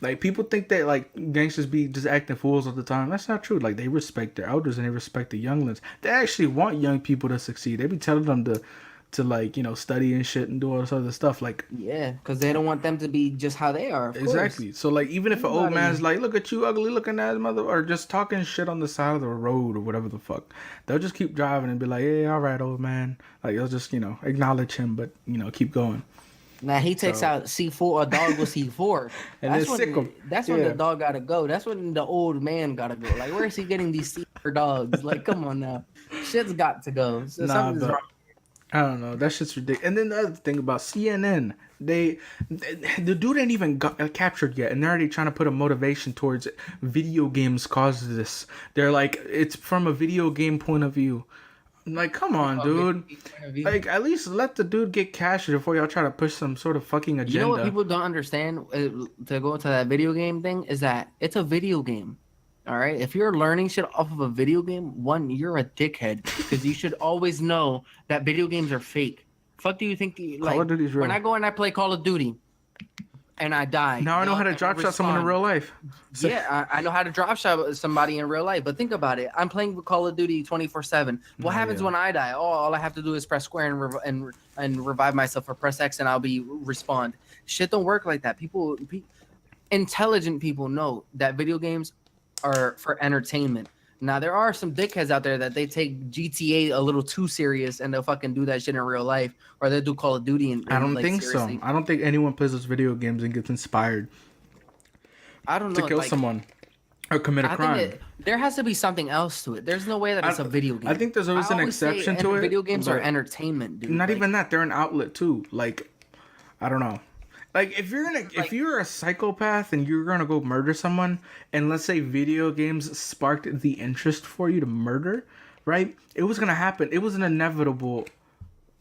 Like people think that like gangsters be just acting fools all the time. That's not true. Like they respect their elders and they respect the younglings. They actually want young people to succeed. They be telling them to like study and shit and do all this other stuff. Like Yeah, because they don't want them to be just how they are. Of course. exactly. So like even if an old Everybody- man's like, look at you ugly looking ass mother, or just talking shit on the side of the road or whatever the fuck, they'll just keep driving and be like, yeah, all right, old man. Like they'll just acknowledge him, but keep going. Now he takes So- out C4, a dog with C4. And that's then sick 'em. when, that's when Yeah. the dog gotta go. That's when the old man gotta go. Like, where is he getting these C4 dogs? Like, come on now. Shit's got to go. So Nah, something's but- wrong. I don't know. That shit's ridiculous. And then the other thing about CNN, the dude ain't even got captured yet, and they're already trying to put a motivation towards it. Video games causes this. They're like, it's from a video game point of view. I'm like, come on, dude. Like, at least let the dude get captured before y'all try to push some sort of fucking agenda. You know what people don't understand to go into that video game thing is that it's a video game. All right. If you're learning shit off of a video game, one, you're a dickhead because you should always know that video games are fake. Fuck do you think? Like, Call of Duty's real. when I go and I play Call of Duty and I die. Now I know how to drop shot someone in real life. So- Yeah, I know how to drop shot somebody in real life. But think about it. I'm playing Call of Duty 24/7. What Oh, happens yeah. when I die? Oh, all I have to do is press square and revive myself, or press X and I'll be respawned. Shit don't work like that. Intelligent people know that video games are for entertainment. Now there are some dickheads out there that they take GTA a little too serious and they'll fucking do that shit in real life, or they'll do Call of Duty. And I don't like, think seriously. so. I don't think anyone plays those video games and gets inspired I don't know. to kill like, someone or commit a I crime. think there has to be something else to it. There's no way that it's a video game. I think there's always an say exception to it. Video games are but entertainment, dude. Not Like, even that. They're an outlet too. Like, I don't know. Like if you're a psychopath and you're gonna go murder someone, and let's say video games sparked the interest for you to murder, right? It was gonna happen. It was an inevitable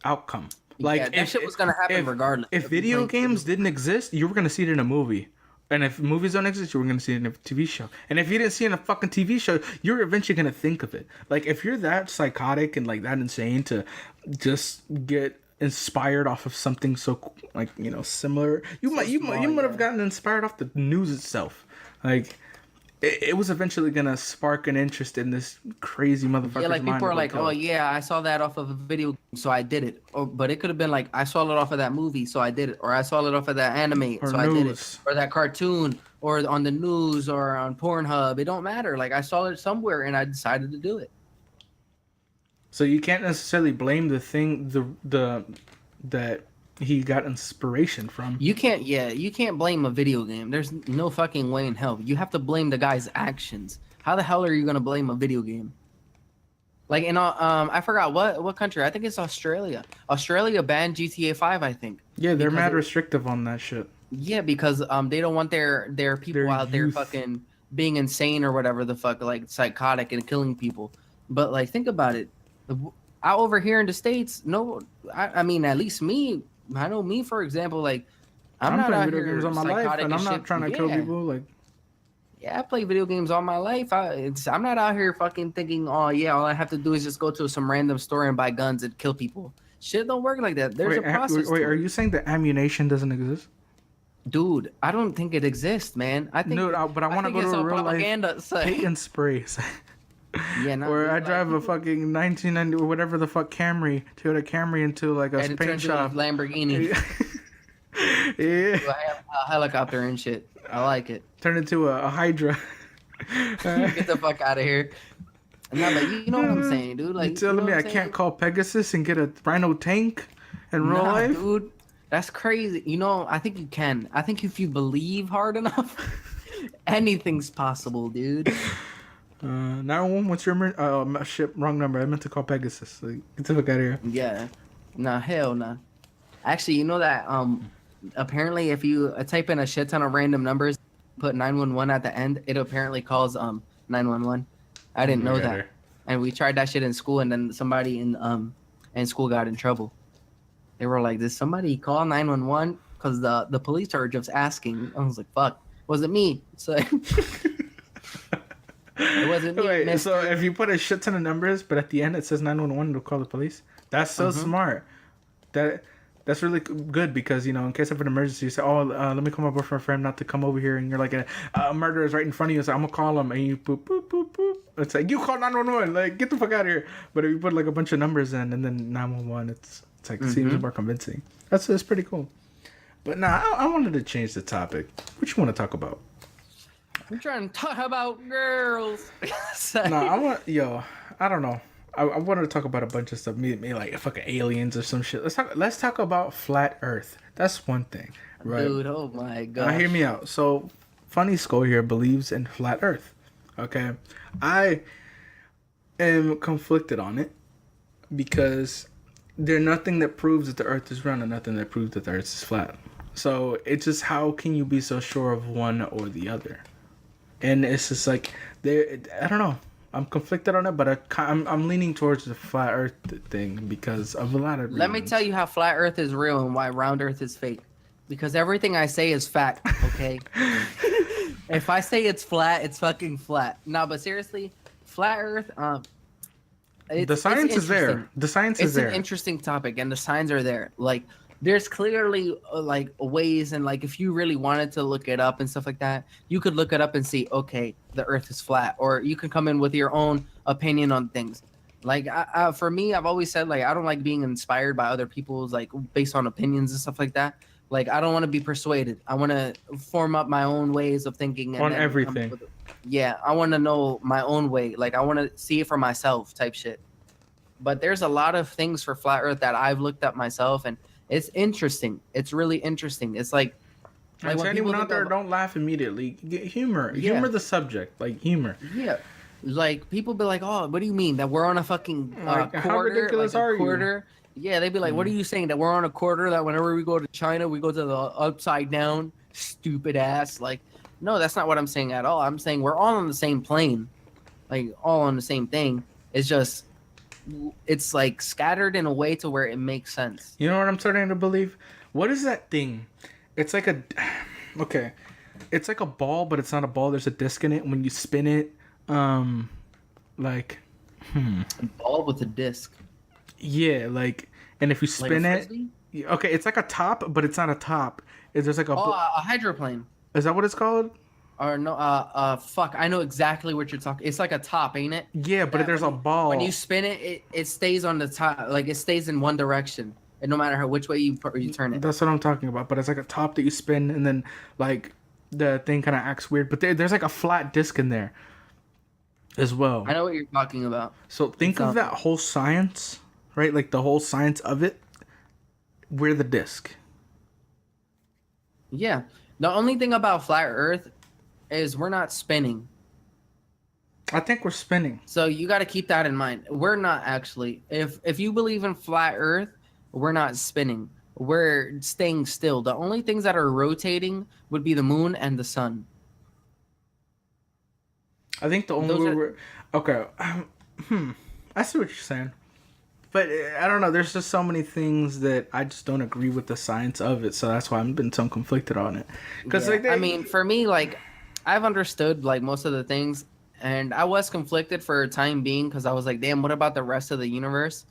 outcome. Like yeah, that shit was gonna happen regardless. If video games didn't exist, you were gonna see it in a movie. And if movies don't exist, you were gonna see it in a TV show. And if you didn't see it in a fucking TV show, you're eventually gonna think of it. Like if you're that psychotic and like that insane to just get inspired off of something so like similar, you might have gotten inspired off the news itself. Like it was eventually gonna spark an interest in this crazy motherfucker's Yeah, like mind people to are go like, oh kill. yeah, I saw that off of a video, game, so I did it. Or, but it could have been like, I saw it off of that movie, so I did it. Or I saw it off of that anime, Or so I did it. news. Or that cartoon, or on the news, or on Pornhub. It don't matter. Like I saw it somewhere, and I decided to do it. So you can't necessarily blame the thing the that he got inspiration from. You can't, yeah, you can't blame a video game. There's no fucking way in hell. You have to blame the guy's actions. How the hell are you gonna blame a video game? Like in I forgot what country. I think it's Australia. Australia banned GTA 5, I think. Yeah, they're Because mad it- restrictive on that shit. Yeah, because they don't want their people Their out there youth. fucking being insane or whatever the fuck, like psychotic and killing people. But like think about it. Out over here in the States, no, I mean at least me, I know me for example, like I'm not playing out video here games all my life, psychotic and I'm not shit. trying to kill Yeah. people. Like, Yeah, I play video games all my life. I'm not out here fucking thinking, oh yeah, all I have to do is just go to some random store and buy guns and kill people. Shit don't work like that. There's a process. wait, to are it. you saying that ammunition doesn't exist? Dude, I don't think it exists, man. I think, No, but I want to think go it's to a all real life propaganda. paint and sprays. Yeah, no, Or dude, I like, drive a fucking 1990 or whatever the fuck Camry, Toyota Camry into like a and it paint turns into a shop. Lamborghini. Yeah, I have a helicopter and shit. I like it. turn into a Hydra. Get the fuck out of here. No, but you know what I'm saying, dude. Like You telling know me what I I'm can't saying? call Pegasus and get a Rhino tank in real Nah, life? dude. That's crazy. You know, I think you can. I think if you believe hard enough, anything's possible, dude. 911, what's your shit? Wrong number. I meant to call Pegasus. Like, get the fuck out of here. Yeah. Nah, hell nah. Actually, you know that apparently if you type in a shit ton of random numbers, put 911 at the end, it apparently calls 911. I didn't know that. And we tried that shit in school, and then somebody in school got in trouble. They were like, "Did somebody call 911?" Because the police are just asking. I was like, "Fuck, was it me?" So it wasn't me. Wait, mister. so if you put a shit ton of numbers, but at the end it says 911, it'll call the police. That's so smart. That's really good because, you know, in case of an emergency, you say, "Oh, let me call my boyfriend for him not to come over here," and you're like, "A murderer is right in front of you, so I'm gonna call him," and you boop boop boop boop. It's like, you call 911, like, get the fuck out of here. But if you put like a bunch of numbers in and then 911, it's like seems more convincing. That's pretty cool. But nah, I wanted to change the topic. What you want to talk about? I'm trying to talk about girls. No, I don't know. I wanted to talk about a bunch of stuff. Maybe like fucking aliens or some shit. Let's talk about flat Earth. That's one thing, right? Dude, oh my god. Now hear me out. So, Funny Skull here believes in flat Earth. Okay, I am conflicted on it because there's nothing that proves that the Earth is round and nothing that proves that the Earth is flat. So it's just, how can you be so sure of one or the other? And it's just like, I don't know. I'm conflicted on it, but I'm leaning towards the flat Earth thing because of a lot of reasons. Let me tell you how flat Earth is real and why round Earth is fake. Because everything I say is fact, okay? If I say it's flat, it's fucking flat. No, but seriously, flat Earth, The science is there. interesting. The science is It's there. an interesting topic, and the signs are there. Like, there's clearly like ways, and like if you really wanted to look it up and stuff like that, you could look it up and see, okay, the Earth is flat, or you can come in with your own opinion on things. Like, for me, I've always said, like, I don't like being inspired by other people's, like, based on opinions and stuff like that. Like, I don't want to be persuaded. I want to form up my own ways of thinking and On then everything. Yeah, I want to know my own way. Like, I want to see it for myself, type shit. But there's a lot of things for flat Earth that I've looked up myself, and it's interesting. It's really interesting. It's like And to when anyone people out think there, of- don't laugh immediately. Get humor. Yeah. Humor the subject. Like, humor. Yeah, like people be like, "Oh, what do you mean that we're on a fucking Like, how quarter? ridiculous like a are you? quarter?" Yeah, they'd be like, "What are you saying that we're on a quarter? That whenever we go to China, we go to the upside down? Stupid ass!" Like, no, that's not what I'm saying at all. I'm saying we're all on the same plane, like all on the same thing. It's just it's like scattered in a way to where it makes sense. You know what I'm starting to believe? What is that thing? It's like a... Okay. It's like a ball, but it's not a ball. There's a disc in it. When you spin it, like... A ball with a disc, Yeah, like... And if you like a spin it... frisbee? Okay, it's like a top, but it's not a top. There's like a... Oh, a hydroplane. Is that what it's called? Or no, fuck, I know exactly what you're talking. It's like a top, ain't it? Yeah, but That there's a when ball. you spin it, it stays on the top, like it stays in one direction, and no matter how which way you turn it. That's what I'm talking about. But it's like a top that you spin, and then like the thing kind of acts weird. But there's like a flat disc in there as well. I know what you're talking about. So think It's of that whole science, right? Like the whole science of it. We're the disc. Yeah. The only thing about flat Earth is we're not spinning. I think we're spinning. So you got to keep that in mind. We're not actually. If you believe in flat Earth, we're not spinning. We're staying still. The only things that are rotating would be the moon and the sun. I think the only Those way are- we're okay. I see what you're saying, but I don't know. There's just so many things that I just don't agree with the science of it. So that's why I've been so conflicted on it. Because Yeah. like I mean, for me, like I've understood like most of the things, and I was conflicted for a time being because I was like, damn, what about the rest of the universe?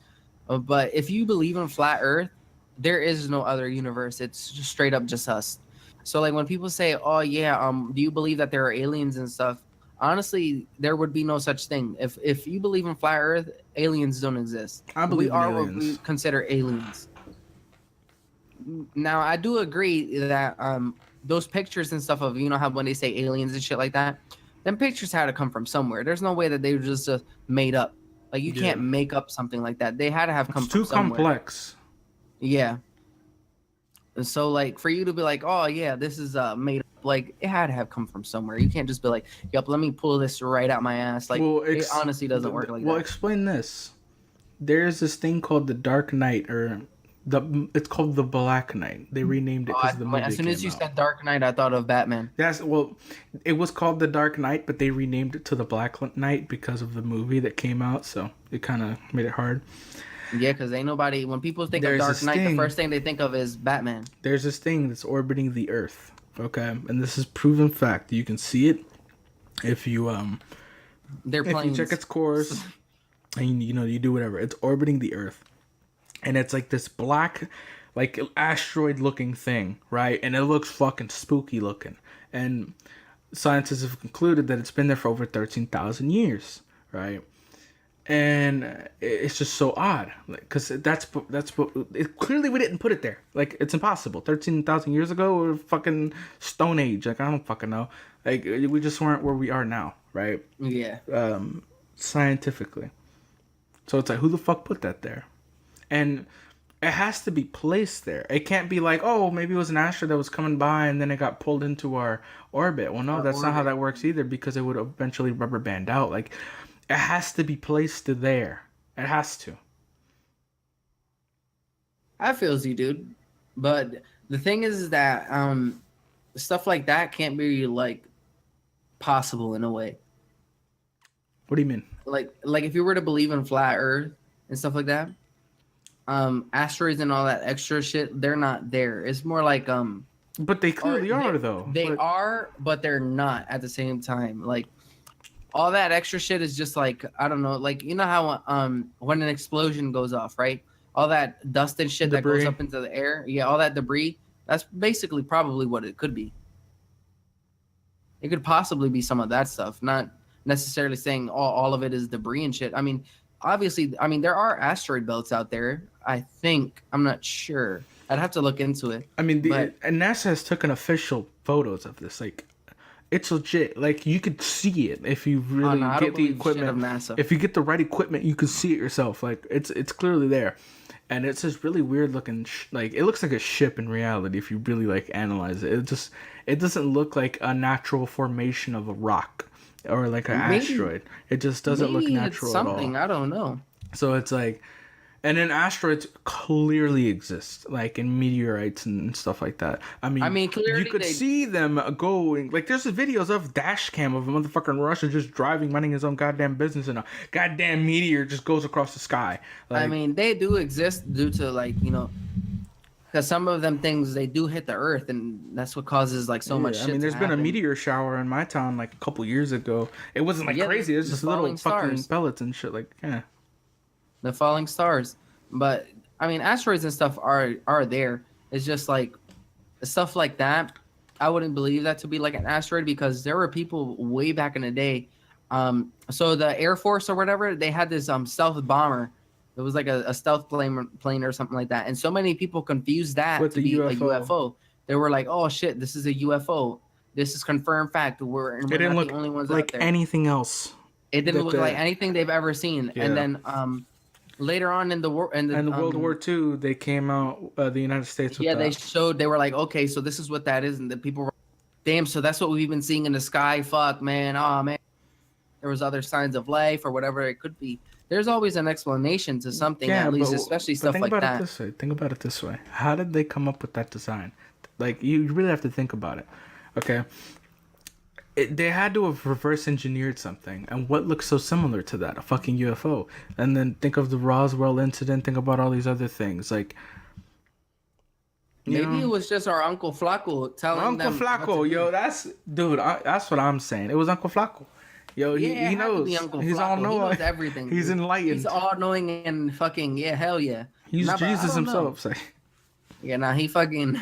But if you believe in flat Earth, there is no other universe. It's just straight up just us. So like when people say, "Oh yeah, do you believe that there are aliens and stuff?" Honestly, there would be no such thing. If you believe in flat Earth, aliens don't exist. I believe We in are what aliens. we consider aliens. Now I do agree that those pictures and stuff of how when they say aliens and shit like that, them pictures had to come from somewhere. There's no way that they were just made up. Like you Yeah. can't make up something like that. They had to have come it's from too somewhere. complex. Yeah. And so like for you to be like, oh yeah, this is made up, like it had to have come from somewhere. You can't just be like, yep, let me pull this right out my ass. Like it honestly doesn't work like well, that. explain this. There's this thing called the Dark Knight, or it's called the Black Knight. They renamed it because the movie As soon as you came out. said Dark Knight, I thought of Batman. It was called the Dark Knight, but they renamed it to the Black Knight because of the movie that came out. So it kind of made it hard. Yeah, because ain't nobody. When people think There's of Dark this Knight, the thing- first thing they think of is Batman. There's this thing that's orbiting the Earth. Okay, and this is proven fact. You can see it if you They're if you planes. check its course, and you do whatever. It's orbiting the Earth, and it's like this black, like asteroid looking thing, right? And it looks fucking spooky looking. And scientists have concluded that it's been there for over 13,000 years, right? And it's just so odd, because that's clearly we didn't put it there. Like it's impossible. 13,000 years ago, or fucking Stone Age. Like I don't fucking know. Like we just weren't where we are now, right? Yeah. Scientifically. So it's like, who the fuck put that there? And it has to be placed there. It can't be like, oh, maybe it was an asteroid that was coming by and then it got pulled into our orbit. Well, no, that's not how that works either, because it would eventually rubber band out. Like, it has to be placed there. It has to. I feels you, dude. But the thing is that stuff like that can't be like possible in a way. What do you mean? Like if you were to believe in flat Earth and stuff like that, asteroids and all that extra shit, they're not there. It's more like But they clearly are, though. They are, but they're not at the same time. Like all that extra shit is just like, I don't know, like you know how when an explosion goes off, right? All that dust and shit that Debris. goes up into the air, yeah, all that debris, that's basically probably what it could be. It could possibly be some of that stuff, not necessarily saying all of it is debris and shit. I mean, obviously, there are asteroid belts out there. I think, I'm not sure. I'd have to look into it. I mean, but- and NASA has taken official photos of this. Like, it's legit. Like, you could see it if you really no, I don't get the believe shit equipment. of NASA. If you get the right equipment, you can see it yourself. Like, it's clearly there. And it's this really weird looking, like, it looks like a ship in reality if you really, like, analyze it. It doesn't look like a natural formation of a rock or like an Maybe- asteroid. It just doesn't look Maybe it's natural at all. something, I don't know. So it's like, and then asteroids clearly exist, like in meteorites and stuff like that. I mean, clearly you could they- see them going. Like, there's videos of dash cam of a motherfucker in Russia just driving, minding his own goddamn business, and a goddamn meteor just goes across the sky. Like, I mean, they do exist due to like, because some of them things they do hit the earth, and that's what causes like so much yeah, shit. I mean, there's to been a happen. meteor shower in my town like a couple years ago. It wasn't like Yeah, crazy. It was the just little falling fucking stars. pellets and shit. Like, yeah. The falling stars. But I mean, asteroids and stuff are there. It's just like stuff like that. I wouldn't believe that to be like an asteroid because there were people way back in the day. So the Air Force or whatever, they had this stealth bomber. It was like a stealth plane or something like that. And so many people confused that With to the be a UFO. UFO. They were like, "Oh shit, this is a UFO. This is confirmed fact. We're It not didn't the look only ones out Like there." anything else. It didn't that look the- like anything they've ever seen. Yeah. And then later on in the war And the World War II, they came out, the United States with yeah, they that. showed, they were like, okay, so this is what that is, and the people were, damn, so that's what we've been seeing in the sky. Fuck, man. Oh man, there was other signs of life or whatever it could be. There's always an explanation to something, at least, especially stuff think like about that. it this way. Think about it this way. How did they come up with that design? Like, you really have to think about it. Okay. They had to have reverse engineered something. And what looks so similar to that? A fucking UFO. And then think of the Roswell incident. Think about all these other things. Like, you Maybe know? it was just our Uncle Flacco telling Uncle them what to Flacco, do. yo, that's what I'm saying. It was Uncle Flacco. Yo, Yeah, he it had to knows. be Uncle He's Flacco. all He knowing. knows everything. He's dude. enlightened. He's all knowing and fucking, yeah, hell yeah. He's Nah, but I Jesus don't know. himself. Say. Yeah, now he fucking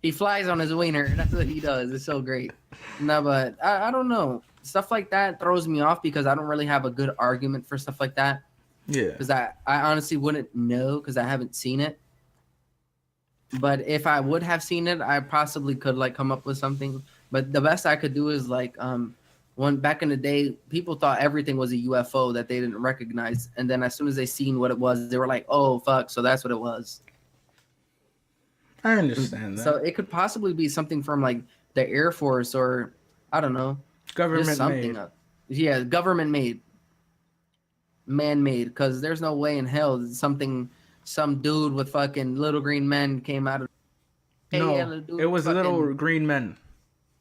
he flies on his wiener. That's what he does. It's so great. No, but I don't know. Stuff like that throws me off because I don't really have a good argument for stuff like that. Yeah. Because I honestly wouldn't know because I haven't seen it. But if I would have seen it, I possibly could like come up with something. But the best I could do is like one back in the day, people thought everything was a UFO that they didn't recognize, and then as soon as they seen what it was, they were like, "Oh fuck!" So that's what it was. I understand that. So it could possibly be something from like the Air Force or I don't know, Government just something. made. Yeah, government made, man made. Because there's no way in hell that some dude with fucking little green men came out of. Hey, No, yeah, little dude it was fucking- little green men.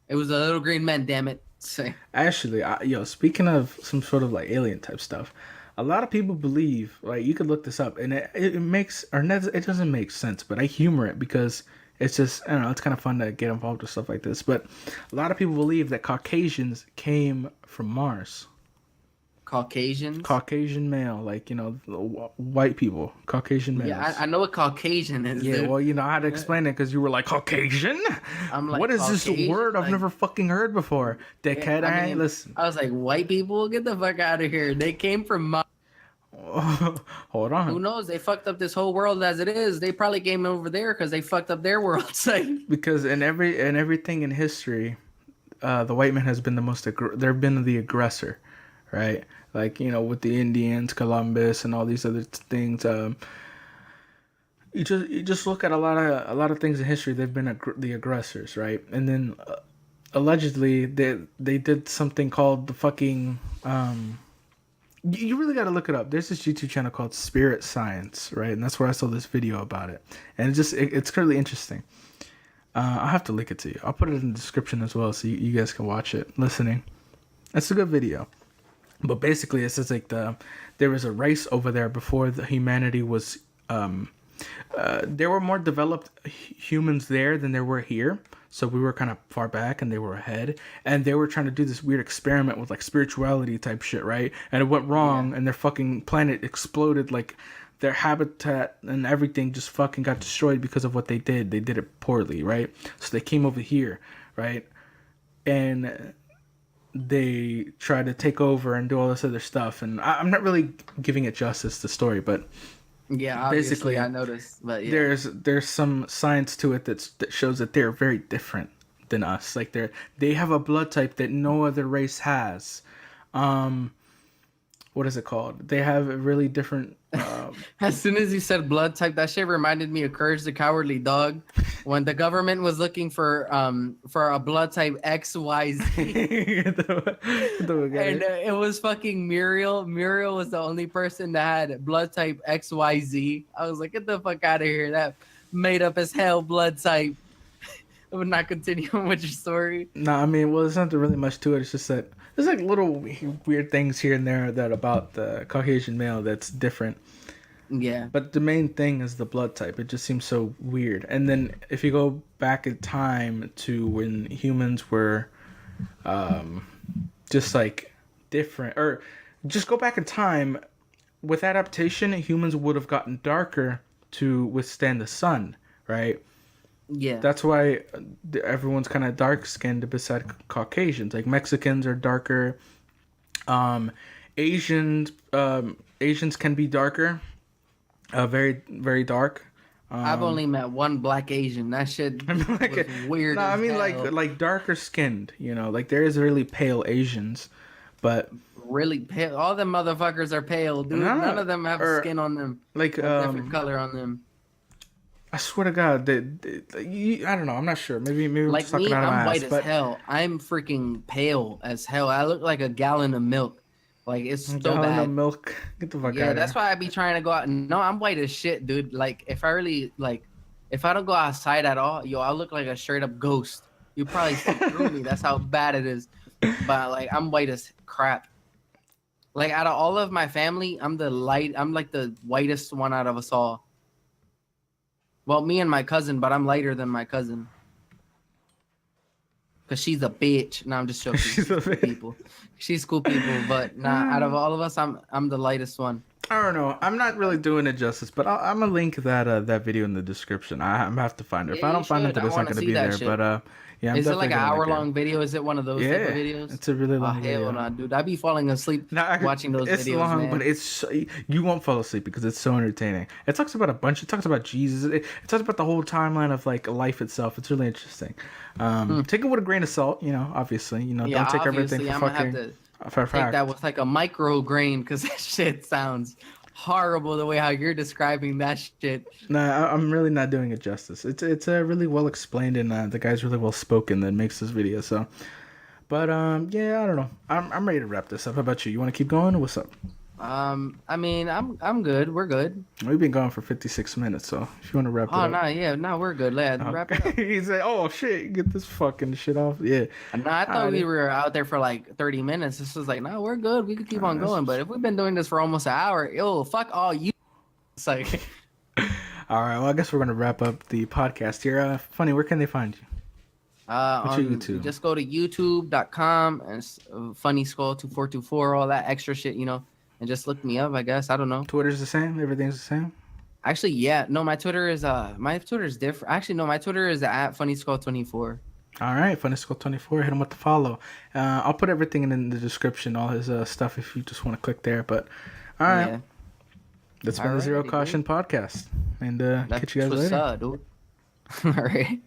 It was a little green men. Damn it. Say. Actually, speaking of some sort of like alien type stuff, a lot of people believe, like, you could look this up, and it makes, or it doesn't make sense, but I humor it because it's just, I don't know, it's kind of fun to get involved with stuff like this. But a lot of people believe that Caucasians came from Mars. Caucasians. Caucasian male, like, white people, Caucasian males. Yeah, I know what Caucasian is. Yeah, dude. well, I had to explain it because you were like, Caucasian? I'm like, what is this Caucasian? word I've Like- never fucking heard before? Dickhead, I ain't listen. I was like, white people, get the fuck out of here. They came from Mars. Hold Who on. knows? They fucked up this whole world as it is. They probably came over there because they fucked up their world. Like, Because in everything in history, the white man has been they've been the aggressor, right? Like, with the Indians, Columbus, and all these other things. You just look at a lot of things in history. They've been the aggressors, right? And then allegedly they did something called the fucking. You really got to look it up. There's this YouTube channel called Spirit Science, right? And that's where I saw this video about it, and it's currently interesting. I'll have to link it to you. I'll put it in the description as well, so you guys can watch it. Listening, it's a good video. But basically, it says like there was a race over there before humanity was. There were more developed humans there than there were here. So we were kind of far back and they were ahead. And they were trying to do this weird experiment with like spirituality type shit, right? And it went wrong and their fucking planet exploded. Like their habitat and everything just fucking got destroyed because of what they did. They did it poorly, right? So they came over here, right? And they tried to take over and do all this other stuff. And I'm not really giving it justice, the story, but yeah, obviously, basically, I noticed. But yeah. there's some science to it that shows that they're very different than us. Like they have a blood type that no other race has. What is it called? They have a really different. As soon as you said blood type, that shit reminded me of Courage the Cowardly Dog, when the government was looking for a blood type XYZ, and it was fucking Muriel. Muriel was the only person that had blood type XYZ. I was like, get the fuck out of here. That made up as hell blood type. I would not continue with your story. No, I mean, well, there's not really much to it. It's just that there's like little weird things here and there that about the Caucasian male that's different. Yeah. But the main thing is the blood type. It just seems so weird. And then if you go back in time to when humans were just like different, or just go back in time, with adaptation, humans would have gotten darker to withstand the sun, right? Yeah. That's why everyone's kind of dark skinned beside Caucasians. Like Mexicans are darker. Um, Asians can be darker. Very very dark. I've Um, only met one black Asian. That shit I mean, was weird no, I as mean hell. like darker skinned. You know, like there is really pale Asians, but Really pale. All them motherfuckers are pale, dude. None no, of them have or skin on them. like A different color on them. I swear to God, I don't know. I'm not sure. Maybe I'm Like just talking me, out of my I'm white ass, as but hell. I'm freaking pale as hell. I look like a gallon of milk. Like it's a so gallon of bad. milk. Get the fuck Yeah, out of that's here. why I be trying to go out. No, I'm white as shit, dude. Like if I really like, if I don't go outside at all, yo, I look like a straight up ghost. You probably see through me. That's how bad it is. But like I'm white as crap. Like out of all of my family, I'm like the whitest one out of us all. Well, me and my cousin, but I'm lighter than my cousin. Cause she's a bitch. No, I'm just joking. She's a Cool bitch. people. She's cool people, but nah. Out of all of us, I'm the lightest one. I don't know. I'm not really doing it justice, but I'm gonna link that video in the description. I'm gonna have to find it. Yeah, If I you don't find it, should. then I it's not want to gonna see be that there. shit. But yeah, I'm Is it definitely like an gonna link hour it. long video? Is it one of those type of Yeah, videos? it's a really Oh long hell video. no, dude! I be falling asleep No, watching those it's videos, long, man. but you won't fall asleep because it's so entertaining. It talks about a bunch. It talks about Jesus. It talks about the whole timeline of like life itself. It's really interesting. Take it with a grain of salt. You know, obviously, Yeah, don't take everything obviously, for I'm gonna have fucking to for take fact. that with like a micro grain because that shit sounds horrible the way how you're describing that shit. Nah, I'm really not doing it justice. It's really well explained and the guy's really well spoken that makes this video. So, but yeah, I don't know. I'm ready to wrap this up. How about you? You want to keep going? Or what's up? I mean, I'm good. We're good. We've been going for 56 minutes, so if you want to wrap it Oh up. no, yeah, no, we're good. Let's wrap it up. He's like, oh shit, get this fucking shit off. Yeah. No, I thought we were out there for like 30 minutes. This was like, no, we're good. We could keep on going. But if we've been doing this for almost an hour, yo, fuck all you. It's like, All right. Well, I guess we're gonna wrap up the podcast here. Funny, where can they find you? What's your YouTube? just go to youtube.com and Funny Skull 2424, all that extra shit, and just look me up. I guess I don't know. Twitter's the same. Everything's the same. Actually, yeah, no, my Twitter is different. Actually, no, my Twitter is at Funny Skull 24. All right, Funny Skull 24. Hit him with the follow. I'll put everything in the description, all his stuff, if you just want to click there. But all right, Yeah, that's been the Zero Alrighty, Caution podcast, and that's catch you guys what's later. up, dude. All right.